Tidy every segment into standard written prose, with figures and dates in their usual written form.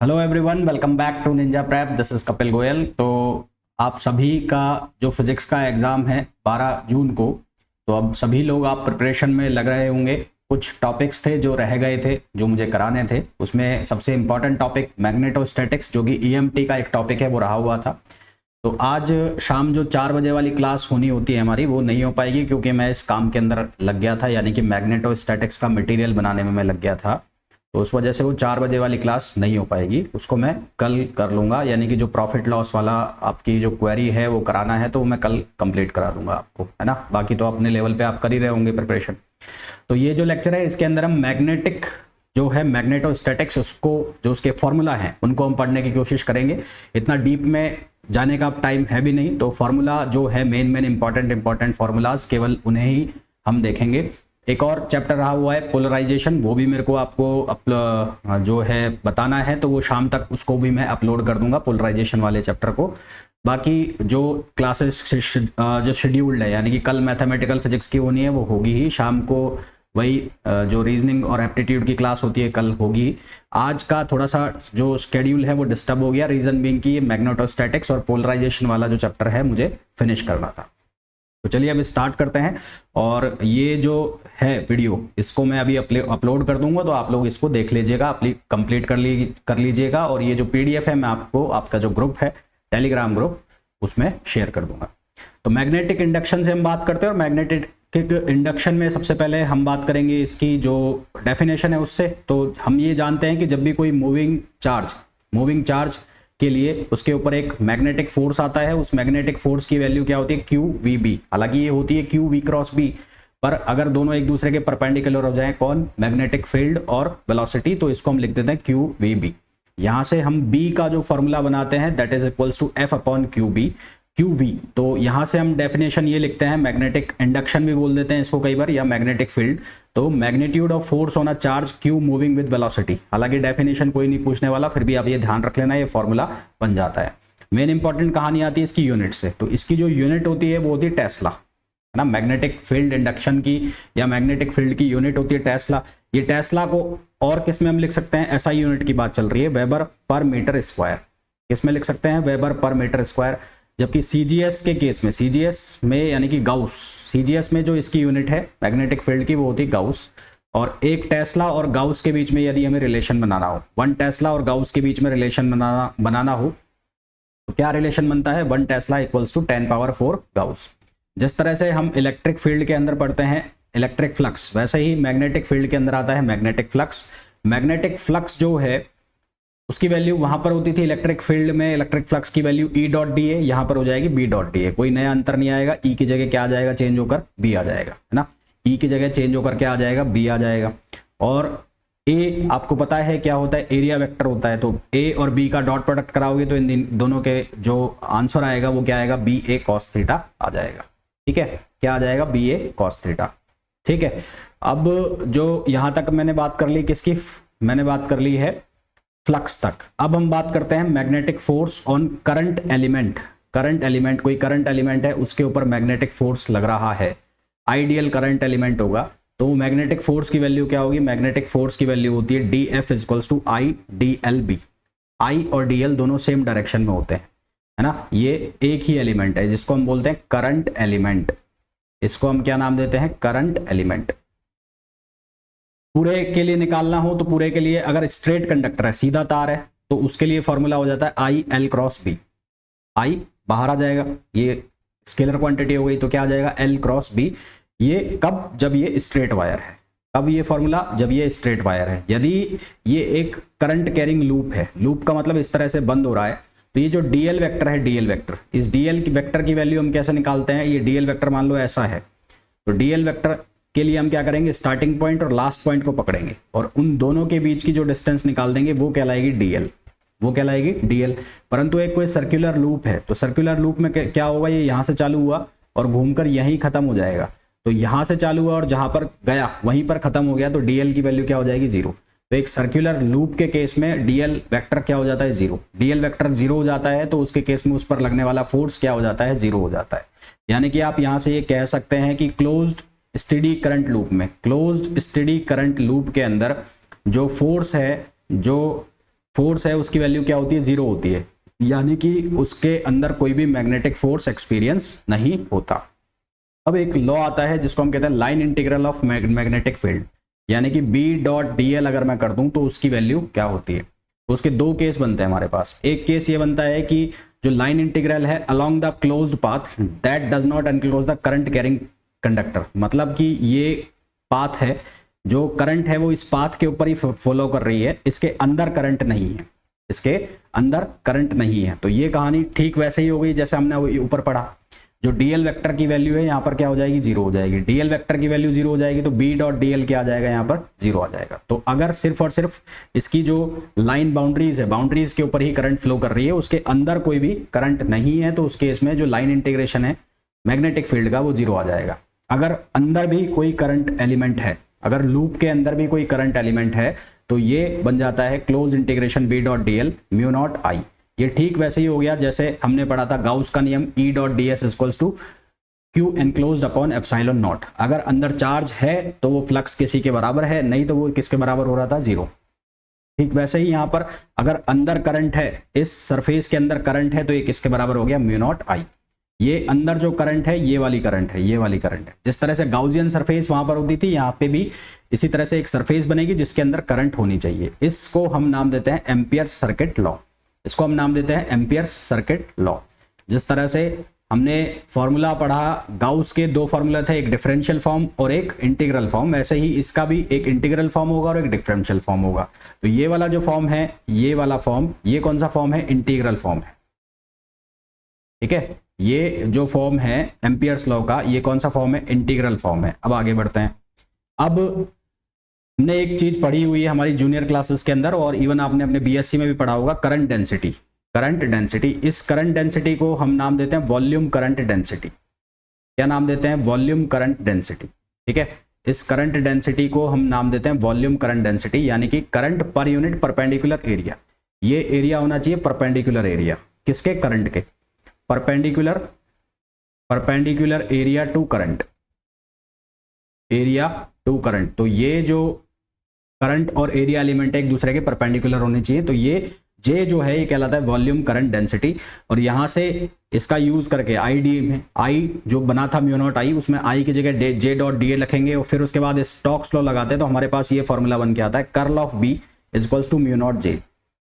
Hello everyone, welcome back to Ninja Prep. This is Kapil Goyal. तो आप सभी का जो फिजिक्स का एग्ज़ाम है 12 जून को, तो अब सभी लोग आप प्रिपरेशन में लग रहे होंगे। कुछ टॉपिक्स थे जो रह गए थे, जो मुझे कराने थे। उसमें सबसे इम्पॉर्टेंट टॉपिक मैग्नेटोस्टैटिक्स, जो कि ईएमटी का एक टॉपिक है, वो रहा हुआ था। तो आज शाम जो 4 बजे वाली क्लास होनी होती है हमारी, वो नहीं हो पाएगी क्योंकि मैं इस काम के अंदर लग गया था, यानी कि मैग्नेटोस्टैटिक्स का मटेरियल बनाने में मैं लग गया था। तो उस वजह से वो 4 बजे वाली क्लास नहीं हो पाएगी। उसको मैं कल कर लूँगा, यानी कि जो प्रॉफिट लॉस वाला आपकी जो क्वेरी है वो कराना है, तो वो मैं कल कंप्लीट करा दूंगा आपको, है ना। बाकी तो अपने लेवल पे आप कर ही रहे होंगे प्रिपरेशन। तो ये जो लेक्चर है, इसके अंदर हम मैग्नेटिक जो है मैग्नेटोस्टैटिक्स, उसको जो उसके फॉर्मूला हैं उनको हम पढ़ने की कोशिश करेंगे। इतना डीप में जाने का टाइम है भी नहीं, तो फॉर्मूला जो है मेन इंपॉर्टेंट फॉर्मूलाज, केवल उन्हें ही हम देखेंगे। एक और चैप्टर रहा हुआ है पोलराइजेशन, वो भी मेरे को आपको जो है बताना है, तो वो शाम तक उसको भी मैं अपलोड कर दूंगा, पोलराइजेशन वाले चैप्टर को। बाकी जो क्लासेस जो शेड्यूल्ड है, यानी कि कल मैथमेटिकल फिजिक्स की होनी है, वो होगी ही शाम को। वही जो रीजनिंग और एप्टीट्यूड की क्लास होती है कल होगी। आज का थोड़ा सा जो शेड्यूल है वो डिस्टर्ब हो गया, रीजन बीइंग कि मैग्नेटोस्टैटिक्स और पोलराइजेशन वाला जो चैप्टर है मुझे फिनिश करना था। तो चलिए अब स्टार्ट करते हैं। और ये जो है वीडियो, इसको मैं अभी अपलोड कर दूंगा, तो आप लोग इसको देख लीजिएगा, कंप्लीट कर लीजिएगा। और ये जो पीडीएफ है मैं आपको, आपका जो ग्रुप है टेलीग्राम ग्रुप, उसमें शेयर कर दूंगा। तो मैग्नेटिक इंडक्शन से हम बात करते हैं, और मैग्नेटिक इंडक्शन में सबसे पहले हम बात करेंगे इसकी जो डेफिनेशन है उससे। तो हम ये जानते हैं कि जब भी कोई मूविंग चार्ज के लिए उसके ऊपर एक मैग्नेटिक फोर्स आता है, उस मैग्नेटिक फोर्स की वैल्यू क्या होती है, क्यू वी बी। हालांकि ये होती है क्यू वी क्रॉस बी, पर अगर दोनों एक दूसरे के परपेंडिकुलर हो जाएं, कौन, मैग्नेटिक फील्ड और वेलोसिटी, तो इसको हम लिख देते हैं क्यू वी बी। यहां से हम बी का जो फॉर्मूला बनाते हैं, that is equals to F upon Q B, Q V. तो यहां से हम डेफिनेशन ये लिखते हैं, मैग्नेटिक इंडक्शन भी बोल देते हैं इसको कई बार, या मैग्नेटिक फील्ड। तो magnitude of force on a charge Q moving with velocity. हालांकि डेफिनेशन कोई नहीं पूछने वाला, फिर भी आप ये ध्यान रख लेना, ये फॉर्मूला बन जाता है। मेन इंपॉर्टेंट कहानी आती है इसकी यूनिट से। तो इसकी जो यूनिट होती है वो होती है टेस्ला, है ना। मैग्नेटिक फील्ड इंडक्शन की या मैग्नेटिक फील्ड की यूनिट होती है टेस्ला। ये टेस्ला को और किस में हम लिख सकते हैं, ऐसा यूनिट की बात चल रही है, वेबर पर मीटर स्क्वायर। किस में लिख सकते हैं, वेबर पर मीटर स्क्वायर। जबकि सीजीएस के केस में, सीजीएस में यानी कि गाउस, सीजीएस में जो इसकी यूनिट है मैग्नेटिक फील्ड की, वो होती है गाउस। और एक टेस्ला और गाउस के बीच में यदि हमें रिलेशन बनाना हो, 1 टेस्ला और गाउस के बीच में रिलेशन बनाना हो, तो क्या रिलेशन बनता है, 1 टेस्ला इक्वल्स टू 10⁴ गाउस। जिस तरह से हम इलेक्ट्रिक फील्ड के अंदर पढ़ते हैं इलेक्ट्रिक फ्लक्स, वैसे ही मैग्नेटिक फील्ड के अंदर आता है मैग्नेटिक फ्लक्स। मैग्नेटिक फ्लक्स जो है उसकी वैल्यू वहां पर होती थी इलेक्ट्रिक फील्ड में, इलेक्ट्रिक फ्लक्स की वैल्यू ई डॉट डी ए, यहां पर हो जाएगी बी डॉट डी ए। कोई नया अंतर नहीं आएगा, ई की जगह क्या आ जाएगा, चेंज होकर बी आ जाएगा, है ना। ई की जगह चेंज होकर क्या आ जाएगा, बी आ जाएगा। और ए आपको पता है क्या होता है, एरिया वेक्टर होता है। तो ए और बी का डॉट प्रोडक्ट कराओगे तो इन दोनों के जो आंसर आएगा वो क्या आएगा, बी ए कॉस थीटा आ जाएगा। ठीक है, क्या आ जाएगा, बी ए कॉस थीटा। ठीक है, अब जो यहां तक मैंने बात कर ली किसकी, मैंने बात कर ली है फ्लक्स तक। अब हम बात करते हैं magnetic force on current element. Current element, कोई करंट एलिमेंट है, उसके ऊपर मैग्नेटिक फोर्स लग रहा है, आइडियल करंट एलिमेंट होगा, तो मैग्नेटिक फोर्स की वैल्यू क्या होगी, मैग्नेटिक फोर्स की वैल्यू होती है d F equals to I D l B. I और डी एल दोनों सेम डायरेक्शन में होते हैं, है ना। ये एक ही एलिमेंट है जिसको हम बोलते हैं करंट एलिमेंट। इसको हम क्या नाम देते हैं, करंट एलिमेंट। पूरे के लिए निकालना हो तो पूरे के लिए अगर स्ट्रेट कंडक्टर है, सीधा तार है, तो उसके लिए फॉर्मूला हो जाता है आई एल क्रॉस बी। आई बाहर आ जाएगा, ये स्केलर क्वांटिटी हो गई, तो क्या आ जाएगा, एल क्रॉस बी। ये कब, जब ये स्ट्रेट वायर है। कब ये फॉर्मूला, जब ये स्ट्रेट वायर है। यदि ये एक करंट कैरिंग लूप है, लूप का मतलब इस तरह से बंद हो रहा है, तो ये जो डीएल वेक्टर है, डीएल वेक्टर, इस डीएल वेक्टर की वैल्यू हम कैसे निकालते हैं, ये डीएल वेक्टर मान लो ऐसा है, तो डीएल वेक्टर के लिए हम क्या करेंगे, स्टार्टिंग पॉइंट और लास्ट पॉइंट को पकड़ेंगे और उन दोनों के बीच की जो डिस्टेंस निकाल देंगे वो कहलाएगी डीएल, वो कहलाएगी डीएल। परंतु एक कोई सर्कुलर लूप है, तो सर्कुलर लूप में क्या होगा, ये यहां से चालू हुआ और घूमकर यहीं खत्म हो जाएगा। तो यहां से चालू हुआ और जहां पर गया वहीं पर खत्म हो गया, तो डीएल की वैल्यू क्या हो जाएगी, 0। तो एक सर्कुलर लूप के केस में डीएल वेक्टर क्या हो जाता है, 0। डीएल वेक्टर 0 हो जाता है, तो उसके केस में उस पर लगने वाला फोर्स क्या हो जाता है, 0 हो जाता है। यानी कि आप यहां से ये कह सकते हैं कि क्लोज्ड स्टेडी करंट लूप में, क्लोज्ड स्टेडी करंट लूप के अंदर जो फोर्स है, जो फोर्स है उसकी वैल्यू क्या होती है, 0 होती है, यानी कि उसके अंदर कोई भी मैग्नेटिक फोर्स एक्सपीरियंस नहीं होता। अब एक लॉ आता है जिसको हम कहते हैं line integral of magnetic field, यानी कि बी डॉट डी एल अगर मैं कर दूं तो उसकी वैल्यू क्या होती है। तो उसके दो केस बनते हैं हमारे पास। एक केस ये बनता है कि जो लाइन इंटीग्रल है along the closed path that does not enclose the current carrying conductor, मतलब कि ये पाथ है, जो करंट है वो इस पाथ के ऊपर ही फॉलो कर रही है, इसके अंदर करंट नहीं है, इसके अंदर करंट नहीं है। तो ये कहानी ठीक वैसे ही हो गई जैसे हमने ऊपर पढ़ा। जो डीएल वेक्टर की वैल्यू है यहाँ पर क्या हो जाएगी, 0 हो जाएगी। डीएल वेक्टर की वैल्यू 0 हो जाएगी तो बी डॉट डीएल क्या आ जाएगा, यहाँ पर 0 आ जाएगा। तो अगर सिर्फ और सिर्फ इसकी जो लाइन बाउंड्रीज है, बाउंड्रीज के ऊपर ही करंट फ्लो कर रही है, उसके अंदर कोई भी करंट नहीं है, तो उस केस में जो लाइन इंटीग्रेशन है मैग्नेटिक फील्ड का वो 0 आ जाएगा। अगर अंदर भी कोई करंट एलिमेंट है, अगर लूप के अंदर भी कोई करंट एलिमेंट है, तो ये बन जाता है close integration B dot dl mu naught I. ये ठीक वैसे ही हो गया जैसे हमने पढ़ा था गाउस का नियम E dot D S equals to Q enclosed upon epsilon naught. अगर अंदर चार्ज है तो वो फ्लक्स किसी के बराबर है, नहीं तो वो किसके बराबर हो रहा था, 0। ठीक वैसे ही यहाँ पर अगर अंदर करंट है, इस सरफेस के अंदर करंट है, तो ये किसके बराबर हो गया, म्यू नॉट आई। ये अंदर जो करंट है ये वाली करंट है, ये वाली करंट है। जिस तरह से गाउसियन सरफेस वहां पर होती थी, यहाँ पे भी इसी तरह से एक सरफेस बनेगी जिसके अंदर करंट होनी चाहिए। इसको हम नाम देते हैं एम्पियर्स सर्किट लॉ, इसको हम नाम देते हैं एम्पियर्स सर्किट लॉ। जिस तरह से हमने फॉर्मूला पढ़ा, गाउस के दो फॉर्मूला थे, एक डिफरेंशियल फॉर्म और एक इंटीग्रल फॉर्म, वैसे ही इसका भी एक इंटीग्रल फॉर्म होगा और एक डिफरेंशियल फॉर्म होगा। तो ये वाला जो फॉर्म है, ये वाला फॉर्म, ये कौन सा फॉर्म है, इंटीग्रल फॉर्म है। ठीक है, ये जो फॉर्म है एम्पियर्स लॉ का, ये कौन सा फॉर्म है, इंटीग्रल फॉर्म है। अब आगे बढ़ते हैं। अब हमने एक चीज पढ़ी हुई है हमारी जूनियर क्लासेस के अंदर, और इवन आपने अपने बीएससी में भी पढ़ा होगा, करंट डेंसिटी। करंट डेंसिटी, इस करंट डेंसिटी को हम नाम देते हैं वॉल्यूम करंट डेंसिटी। क्या नाम देते हैं, वॉल्यूम करंट डेंसिटी। ठीक है, इस करंट डेंसिटी को हम नाम देते हैं वॉल्यूम करंट डेंसिटी, यानी कि करंट पर यूनिट परपेंडिकुलर एरिया। ये एरिया होना चाहिए परपेंडिकुलर एरिया, किसके, करंट के, perpendicular area to current, area to current. तो ये जो करंट और एरिया एलिमेंट एक दूसरे के परपेंडिकुलर होने चाहिए। तो ये J जो है ये कहलाता है वॉल्यूम करंट डेंसिटी, और यहां से इसका यूज करके आई डी में, आई जो बना था म्यू नॉट आई, उसमें आई की जगह J डॉट डी लिखेंगे, और फिर उसके बाद स्टोक्स लॉ लगाते हैं, तो हमारे पास ये फॉर्मूला बन के आता है curl of B equals to mu naught J,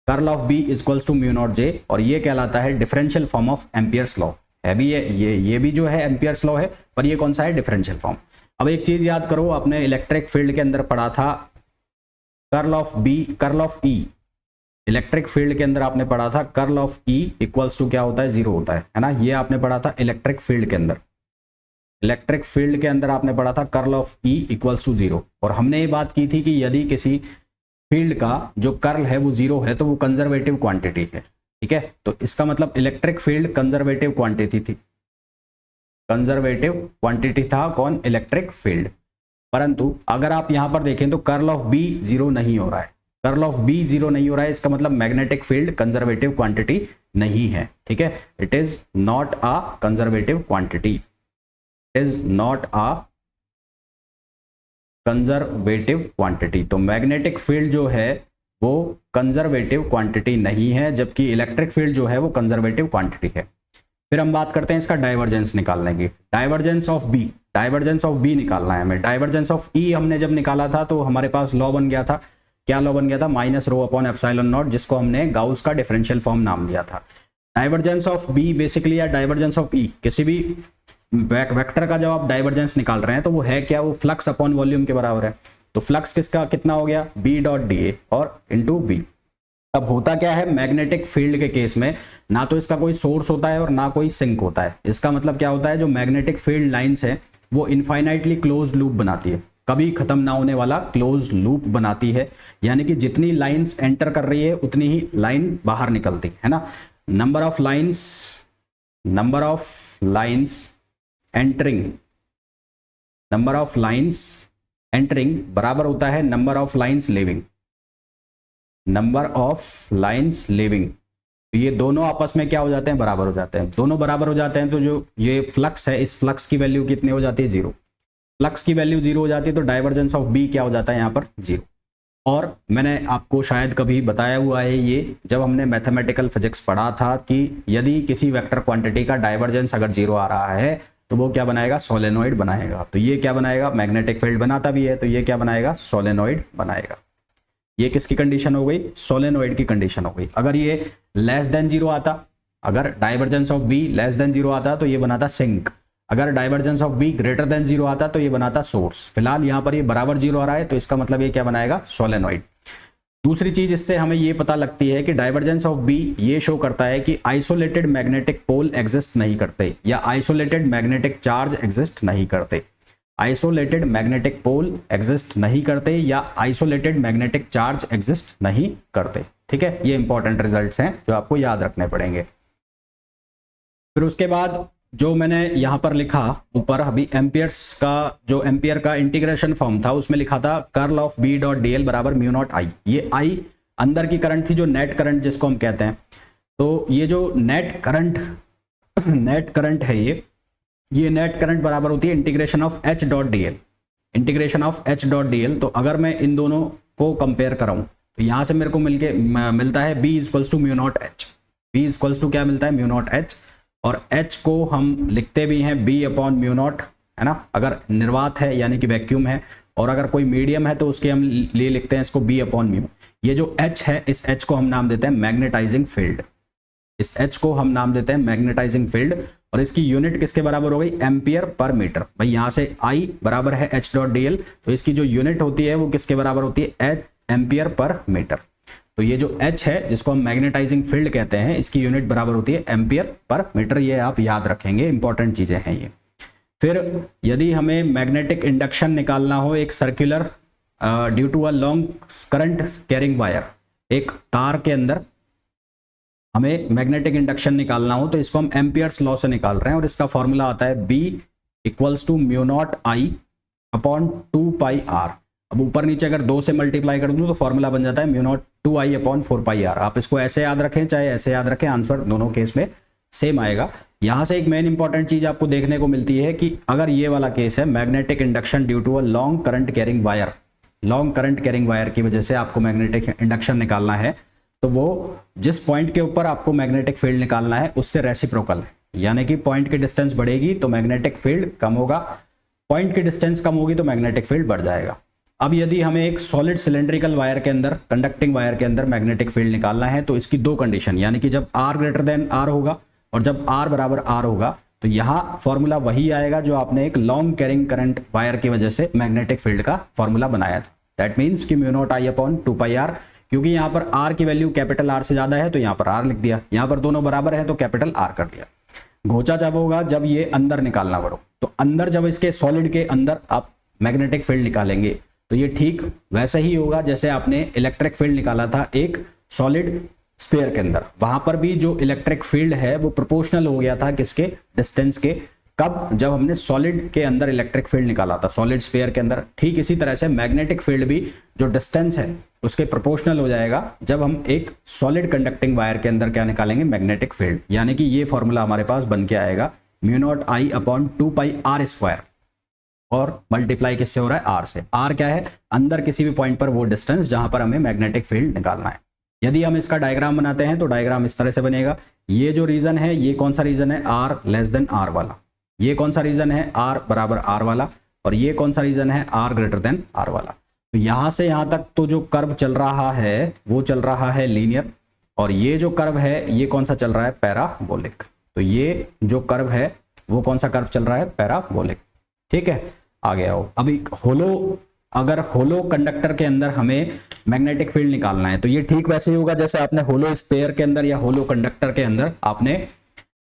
curl of B equals to mu naught J, और ये कहलाता है differential form of Ampere's law है भी। ये भी जो है एम्पियर्स लॉ है, पर ये कौन सा है, डिफरेंशियल फॉर्म। अब एक चीज याद करो, आपने इलेक्ट्रिक फील्ड के अंदर पढ़ा था curl of B, curl of E, electric field के अंदर आपने पढ़ा था curl of E equals to क्या होता है, 0 होता है ना। ये आपने पढ़ा था इलेक्ट्रिक फील्ड के अंदर, इलेक्ट्रिक फील्ड के अंदर आपने पढ़ा था curl of E equals to 0, और हमने ये बात की थी कि यदि किसी फील्ड का जो कर्ल है वो 0 है तो वो कंजर्वेटिव क्वांटिटी है। ठीक है, तो इसका मतलब इलेक्ट्रिक फील्ड कंजर्वेटिव क्वांटिटी थी, कंजर्वेटिव क्वांटिटी था कौन, इलेक्ट्रिक फील्ड। परंतु अगर आप यहां पर देखें तो कर्ल ऑफ B 0 नहीं हो रहा है, कर्ल ऑफ B 0 नहीं हो रहा है, इसका मतलब मैग्नेटिक फील्ड कंजर्वेटिव क्वांटिटी नहीं है। ठीक है, it is not a conservative quantity, it is not a conservative quantity. तो मैग्नेटिक फील्ड जो है वो कंजर्वेटिव क्वांटिटी नहीं है, जबकि इलेक्ट्रिक फील्ड जो है वो कंजर्वेटिव क्वांटिटी है। फिर हम बात करते हैं इसका डाइवर्जेंस निकालने की, divergence of B, divergence of B निकालना है हमें। डाइवर्जेंस ऑफ E हमने जब निकाला था तो हमारे पास लॉ बन गया था, क्या लॉ बन गया था, minus rho upon epsilon not, जिसको हमने गाउस का डिफरेंशियल फॉर्म नाम दिया था। डाइवर्जेंस ऑफ B बेसिकली, या डाइवर्जेंस ऑफ E, किसी भी वेक्टर का जब आप डाइवर्जेंस निकाल रहे हैं तो वो है क्या, वो फ्लक्स अपॉन वॉल्यूम के बराबर है। तो फ्लक्स किसका कितना हो गया, B डॉट DA और इंटू B। अब होता क्या है, मैग्नेटिक फील्ड के केस में ना तो इसका कोई सोर्स होता है और ना कोई सिंक होता है। इसका मतलब क्या होता है, जो मैग्नेटिक फील्ड लाइंस है वो इनफाइनाइटली क्लोज्ड लूप बनाती है, कभी खत्म ना होने वाला क्लोज लूप बनाती है, यानी कि जितनी लाइंस एंटर कर रही है उतनी ही लाइन बाहर निकलती है ना। Number of lines entering, number of lines entering बराबर होता है number of lines living, number of lines living. तो ये दोनों आपस में क्या हो जाते हैं, बराबर हो जाते हैं। दोनों बराबर हो जाते हैं तो जो ये फ्लक्स है, इस फ्लक्स की वैल्यू कितनी हो जाती है, 0। फ्लक्स की वैल्यू 0 हो जाती है तो डाइवर्जेंस ऑफ B क्या हो जाता है यहाँ पर, 0। और मैंने आपको शायद कभी बताया हुआ है ये, जब हमने मैथमेटिकल फिजिक्स पढ़ा था कि यदि किसी वेक्टर क्वांटिटी का डाइवर्जेंस अगर 0 आ रहा है तो वो क्या बनाएगा, सोलेनोइड बनाएगा। तो ये क्या बनाएगा, मैग्नेटिक फील्ड बनाता भी है, तो ये क्या बनाएगा, सोलेनोइड बनाएगा। ये किसकी कंडीशन हो गई, सोलेनोइड की कंडीशन हो गई। अगर ये लेस देन 0 आता, अगर divergence of be less than 0 आता तो ये बनाता सिंक, अगर divergence of be greater than 0 आता तो ये बनाता सोर्स। फिलहाल यहाँ पर ये बराबर 0 आ रहा है तो इसका मतलब ये क्या बनाएगा, सोलेनोइड। दूसरी चीज इससे हमें ये पता लगती है कि डाइवर्जेंस ऑफ बी ये शो करता है कि आइसोलेटेड मैग्नेटिक पोल एग्जिस्ट नहीं करते या आइसोलेटेड मैग्नेटिक चार्ज एग्जिस्ट नहीं करते। आइसोलेटेड मैग्नेटिक पोल एग्जिस्ट नहीं करते या आइसोलेटेड मैग्नेटिक चार्ज एग्जिस्ट नहीं करते। ठीक है, ये इंपॉर्टेंट रिजल्ट्स हैं जो आपको याद रखने पड़ेंगे। फिर उसके बाद जो मैंने यहां पर लिखा ऊपर अभी एम्पियर्स का, जो एम्पियर का इंटीग्रेशन फॉर्म था उसमें लिखा था curl of B dot D L बराबर म्यू नॉट आई। ये आई अंदर की करंट थी, जो नेट करंट जिसको हम कहते हैं। तो ये जो नेट करंट है ये नेट करंट बराबर होती है integration of H dot D L, integration of H dot D L. तो अगर मैं इन दोनों को कंपेयर कराऊं तो यहां से मेरे को मिलता है B equals to mu naught H. B equals to क्या मिलता है, म्यू नॉट एच, और H को हम लिखते भी हैं B अपॉन म्यू नॉट, है ना, अगर निर्वात है यानी कि वैक्यूम है, और अगर कोई मीडियम है तो उसके हम लिए लिखते हैं इसको B अपॉन म्यू। ये जो H है इस H को हम नाम देते हैं मैग्नेटाइजिंग फील्ड, इस H को हम नाम देते हैं मैग्नेटाइजिंग फील्ड, और इसकी यूनिट किसके बराबर हो गई, एम्पियर पर मीटर। भाई यहाँ से I बराबर है H डॉट डी एल, तो इसकी जो यूनिट होती है वो किसके बराबर होती है, एम्पियर पर मीटर। तो ये जो H है जिसको हम मैग्नेटाइजिंग फील्ड कहते हैं, इसकी यूनिट बराबर होती है एम्पियर पर मीटर। ये आप याद रखेंगे, इंपॉर्टेंट चीजें हैं ये। फिर यदि हमें मैग्नेटिक इंडक्शन निकालना हो एक circular due to a long current carrying wire, एक तार के अंदर हमें मैग्नेटिक इंडक्शन निकालना हो तो इसको हम एम्पियर्स लॉ से निकाल रहे हैं, और इसका फॉर्मूला आता है B equals to mu naught I upon 2 pi R. अब ऊपर नीचे अगर 2 से मल्टीप्लाई कर दूं तो फॉर्मूला बन जाता है mu naught 2i upon 4 pi R. आप इसको ऐसे याद रखें चाहे ऐसे याद रखें, आंसर दोनों केस में सेम आएगा। यहां से एक मेन इंपॉर्टेंट चीज आपको देखने को मिलती है कि अगर ये वाला केस है magnetic induction due to a long current carrying wire, long current carrying wire की वजह से आपको मैग्नेटिक इंडक्शन निकालना है, तो वो जिस पॉइंट के ऊपर आपको मैग्नेटिक फील्ड निकालना है उससे रेसिप्रोकल है, यानी कि पॉइंट की डिस्टेंस बढ़ेगी तो मैग्नेटिक फील्ड कम होगा, पॉइंट की डिस्टेंस कम होगी तो मैग्नेटिक फील्ड बढ़ जाएगा। अब यदि हमें एक सॉलिड सिलेंड्रिकल वायर के अंदर, कंडक्टिंग वायर के अंदर मैग्नेटिक फील्ड निकालना है तो इसकी दो कंडीशन, यानी कि जब R ग्रेटर देन R होगा और जब R बराबर R होगा, तो यहाँ फॉर्मूला वही आएगा जो आपने एक लॉन्ग कैरिंग करंट वायर की वजह से मैग्नेटिक फील्ड का फॉर्मूला बनाया था। दैट मीन्स कि mu naught I upon 2 pi R, क्योंकि यहाँ पर R की वैल्यू कैपिटल R से ज्यादा है तो यहाँ पर R लिख दिया, यहाँ पर दोनों बराबर है तो कैपिटल R कर दिया। घोचा जब होगा जब ये अंदर निकालना पड़ो, तो अंदर जब इसके सॉलिड के अंदर आप मैग्नेटिक फील्ड निकालेंगे तो ये ठीक वैसे ही होगा जैसे आपने इलेक्ट्रिक फील्ड निकाला था एक सॉलिड स्फीयर के अंदर। वहां पर भी जो इलेक्ट्रिक फील्ड है वो प्रोपोर्शनल हो गया था किसके, डिस्टेंस के। कब, जब हमने सॉलिड के अंदर इलेक्ट्रिक फील्ड निकाला था, सॉलिड स्फीयर के अंदर। ठीक इसी तरह से मैग्नेटिक फील्ड भी जो डिस्टेंस है उसके प्रोपोर्शनल हो जाएगा जब हम एक सॉलिड कंडक्टिंग वायर के अंदर क्या निकालेंगे, मैग्नेटिक फील्ड। यानी कि ये फॉर्मूला हमारे पास बन के आएगा mu naught I upon 2 pi are square, और मल्टीप्लाई किससे हो रहा है, आर से। आर क्या है, अंदर किसी भी पॉइंट पर वो डिस्टेंस जहां पर हमें मैग्नेटिक फील्ड निकालना है। यदि हम इसका डायग्राम बनाते हैं तो डायग्राम इस तरह से बनेगा। ये जो रीजन है, ये कौन सा रीजन है, आर लेस देन आर वाला। ये कौन सा रीजन है, आर बराबर आर वाला। और ये कौन सा रीजन है, आर ग्रेटर देन आर वाला। तो यहां से यहां तक तो जो कर्व चल रहा है वो चल रहा है लीनियर, और ये जो कर्व है ये कौन सा चल रहा है, पैराबोलिक। तो ये जो कर्व है वो कौन सा कर्व चल रहा है, पैराबोलिक। ठीक है, आगे आओ। अभी अगर होलो कंडक्टर के अंदर हमें मैग्नेटिक फील्ड निकालना है तो ये ठीक वैसे ही होगा जैसे आपने होलो स्फीयर के अंदर या होलो कंडक्टर के अंदर आपने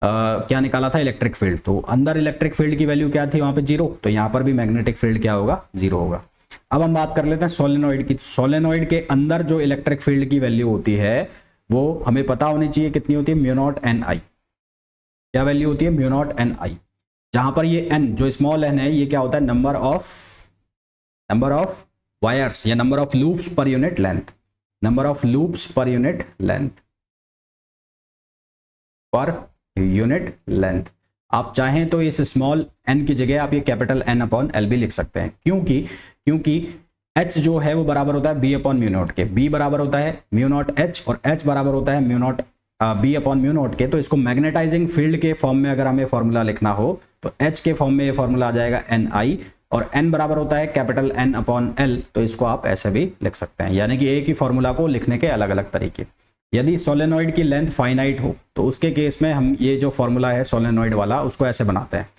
क्या निकाला था, इलेक्ट्रिक फील्ड। तो अंदर इलेक्ट्रिक फील्ड की वैल्यू क्या थी, वहां पे 0, तो यहां पर भी मैग्नेटिक फील्ड क्या होगा, 0 होगा। अब हम बात कर लेते हैं सोलेनोइड की। सोलेनोइड के अंदर जो इलेक्ट्रिक फील्ड की वैल्यू होती है वो हमें पता होनी चाहिए कितनी होती है, म्यू नॉट एन आई। क्या वैल्यू होती है, म्यू नॉट एन आई। जहां पर ये n जो स्मॉल n है ये क्या होता है, नंबर ऑफ वायर्स या number of loops per unit length, number of loops per unit length, per unit length. आप चाहें तो इस स्मॉल n की जगह आप ये कैपिटल N अपॉन L भी लिख सकते हैं, क्योंकि H जो है वो बराबर होता है B अपॉन म्यू नॉट के, B बराबर होता है म्यू नॉट H और H बराबर होता है mu not B upon mu naught के। तो इसको मैग्नेटाइजिंग फील्ड के फॉर्म में अगर हमें फॉर्मूला लिखना हो तो H के फॉर्म में ये फॉर्मूला आ जाएगा NI, और N बराबर होता है कैपिटल N अपॉन L, तो इसको आप ऐसे भी लिख सकते हैं, यानी कि एक ही फॉर्मूला को लिखने के अलग अलग तरीके। यदि सोलेनॉइड की लेंथ फाइनाइट हो तो उसके केस में हम ये जो फॉर्मूला है सोलेनॉइड वाला उसको ऐसे बनाते हैं।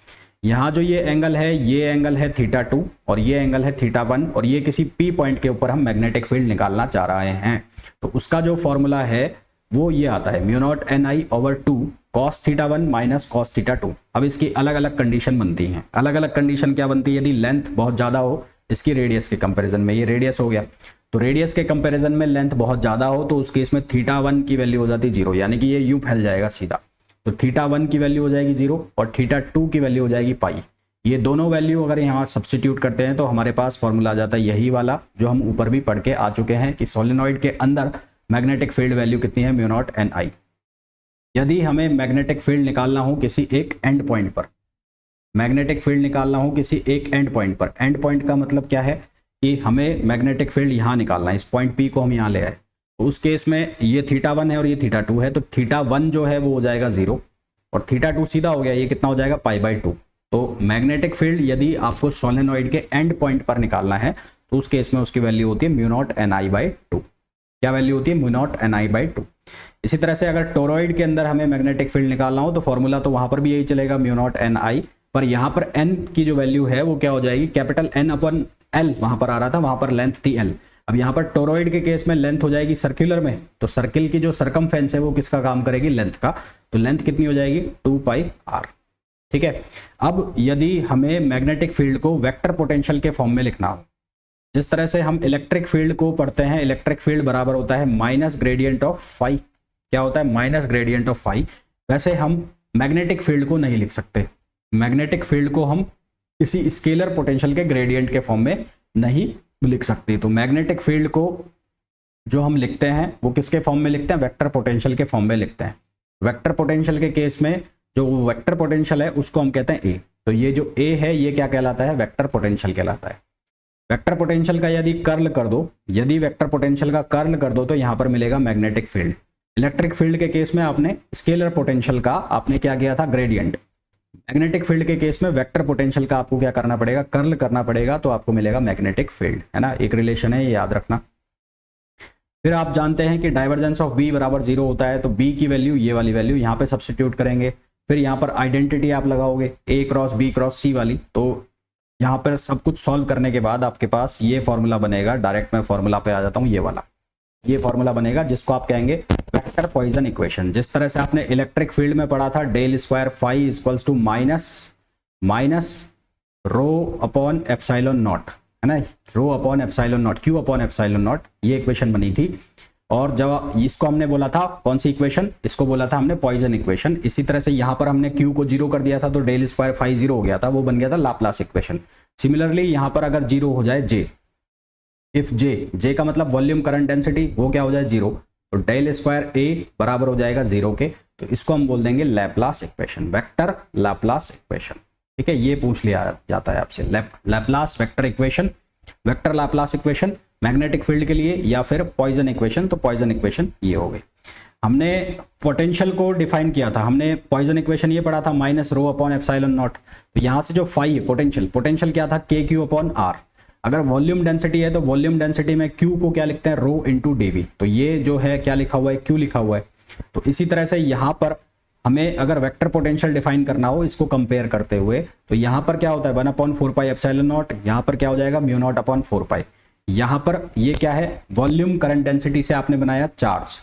यहाँ जो ये एंगल है θ2 और ये एंगल है θ1, और ये किसी P पॉइंट के ऊपर हम मैग्नेटिक फील्ड निकालना चाह रहे हैं। तो उसका जो फॉर्मूला है वो ये आता है mu naught NI over 2 cos θ1 minus cos θ2। अब इसकी अलग अलग कंडीशन बनती हैं। अलग अलग कंडीशन क्या बनती है? यदि लेंथ बहुत ज़्यादा हो इसकी रेडियस के कंपेरिजन में, ये रेडियस हो गया, तो रेडियस के कंपैरिजन में लेंथ बहुत ज़्यादा हो तो उस केस में θ1 की वैल्यू हो जाती 0, यानी कि ये यूं फैल जाएगा सीधा। तो θ1 की वैल्यू हो जाएगी 0 और θ2 की वैल्यू हो जाएगी पाई। ये दोनों वैल्यू अगर यहाँ सब्स्टिट्यूट करते हैं तो हमारे पास फॉर्मूला आ जाता है यही वाला जो हम ऊपर भी पढ़ के आ चुके हैं कि सोलेनॉइड के अंदर मैग्नेटिक फील्ड वैल्यू कितनी है, म्यू नॉट NI। यदि हमें मैग्नेटिक फील्ड निकालना हो किसी एक एंड पॉइंट पर, मैग्नेटिक फील्ड निकालना हो किसी एक एंड पॉइंट पर, एंड पॉइंट का मतलब क्या है कि हमें मैग्नेटिक फील्ड यहाँ निकालना है, इस पॉइंट P को हम यहाँ ले आए, तो उस केस में ये θ1 है और ये θ2 है, तो θ1 जो है वो हो जाएगा 0 और θ2 सीधा हो गया, ये कितना हो जाएगा π/2। तो मैग्नेटिक फील्ड यदि आपको सोलेनॉइड के एंड पॉइंट पर निकालना है तो उस केस में उसकी वैल्यू होती है म्यू नॉट NI/2। क्या वैल्यू होती है? Mu not NI/2। इसी तरह से अगर टोरॉइड के अंदर हमें मैग्नेटिक फील्ड निकालना हो तो फॉर्मूला तो वहां पर भी यही चलेगा म्यू नॉट NI, पर यहाँ पर n की जो वैल्यू है वो क्या हो जाएगी, कैपिटल N अपॉन L वहां पर आ रहा था, वहां पर लेंथ थी L। अब यहाँ पर टोरॉइड के केस में लेंथ हो जाएगी सर्कुलर में, तो सर्किल की जो सरकमफेरेंस है वो किसका काम करेगी, लेंथ का, तो लेंथ कितनी हो जाएगी 2πr। ठीक है। अब यदि हमें मैग्नेटिक फील्ड को वेक्टर पोटेंशियल के फॉर्म में लिखना हो, जिस तरह से हम इलेक्ट्रिक फील्ड को पढ़ते हैं, इलेक्ट्रिक फील्ड बराबर होता है माइनस ग्रेडियंट ऑफ फाई। क्या होता है? Minus gradient of phi. वैसे हम मैग्नेटिक फील्ड को नहीं लिख सकते, मैग्नेटिक फील्ड को हम किसी स्केलर पोटेंशियल के ग्रेडियंट के फॉर्म में नहीं लिख सकते। तो मैग्नेटिक फील्ड को जो हम लिखते हैं वो किसके फॉर्म में लिखते हैं, वेक्टर पोटेंशियल के फॉर्म में लिखते हैं। वेक्टर पोटेंशियल के केस में जो वेक्टर पोटेंशियल है उसको हम कहते हैं ए। तो ये जो ए है ये क्या कहलाता है, वेक्टर पोटेंशियल कहलाता है। वेक्टर पोटेंशियल का यदि कर्ल कर दो, यदि वेक्टर पोटेंशियल का कर्ल कर दो तो यहां पर मिलेगा मैग्नेटिक फील्ड। इलेक्ट्रिक फील्ड के केस में आपने स्केलर पोटेंशियल का आपने क्या किया था, ग्रेडियंट। मैग्नेटिक फील्ड के केस में वेक्टर पोटेंशियल का आपको क्या करना पड़ेगा, कर्ल करना पड़ेगा, तो आपको मिलेगा मैग्नेटिक फील्ड, है ना। एक रिलेशन है, ये याद रखना। फिर आप जानते हैं कि डाइवर्जेंस ऑफ B बराबर 0 होता है, तो B की वैल्यू, ये वाली वैल्यू यहाँ पे सब्स्टिट्यूट करेंगे। फिर यहाँ पर आइडेंटिटी आप लगाओगे A cross B cross C वाली, तो यहाँ पर सब कुछ सॉल्व करने के बाद आपके पास ये फॉर्मूला बनेगा। डायरेक्ट मैं फॉर्मूला पे आ जाता हूँ, ये वाला, ये फॉर्मूला बनेगा जिसको आप कहेंगे वेक्टर पॉइसन इक्वेशन। जिस तरह से आपने इलेक्ट्रिक फील्ड में पढ़ा था del square phi equals to minus rho upon epsilon naught, है ना, rho upon epsilon naught, Q upon epsilon naught, ये इक्वेशन बनी थी। और जब इसको हमने बोला था कौन सी इक्वेशन, इसको बोला था हमने पॉइसन इक्वेशन। इसी तरह से यहाँ पर हमने क्यू को 0 कर दिया था तो डेल स्क्वायर फाई 0 हो गया था, वो बन गया था लाप्लास इक्वेशन। सिमिलरली यहाँ पर अगर 0 हो जाए जे, इफ जे का मतलब वॉल्यूम करंट डेंसिटी, वो क्या हो जाए 0, तो डेल स्क्वायर ए बराबर हो जाएगा 0 के, तो इसको हम बोल देंगे Laplace equation, vector Laplace equation. ठीक है, ये पूछ लिया जाता है आपसे, Laplace vector equation, vector Laplace equation magnetic field के लिए, या फिर पॉइसन इक्वेशन। तो पॉइसन इक्वेशन ये हो गई। हमने पोटेंशियल को डिफाइन किया था, हमने पॉइसन इक्वेशन ये पढ़ा था minus rho upon epsilon not. तो यहाँ से जो फाई है पोटेंशियल क्या था, के क्यू अपॉन आर। अगर वॉल्यूम डेंसिटी है तो वॉल्यूम डेंसिटी में क्यू को क्या लिखते हैं, रो इंटू डीवी। तो ये जो है क्या लिखा हुआ है, क्यू लिखा हुआ है। तो इसी तरह से यहाँ पर हमें अगर वेक्टर पोटेंशियल डिफाइन करना हो इसको कंपेयर करते हुए, तो यहाँ पर क्या होता है 1/4 पाई एप्सिलॉन नॉट, यहाँ पर क्या हो जाएगा म्यू नॉट अपॉन 4 पाई। यहाँ पर ये क्या है, वॉल्यूम करंट डेंसिटी से आपने बनाया चार्ज,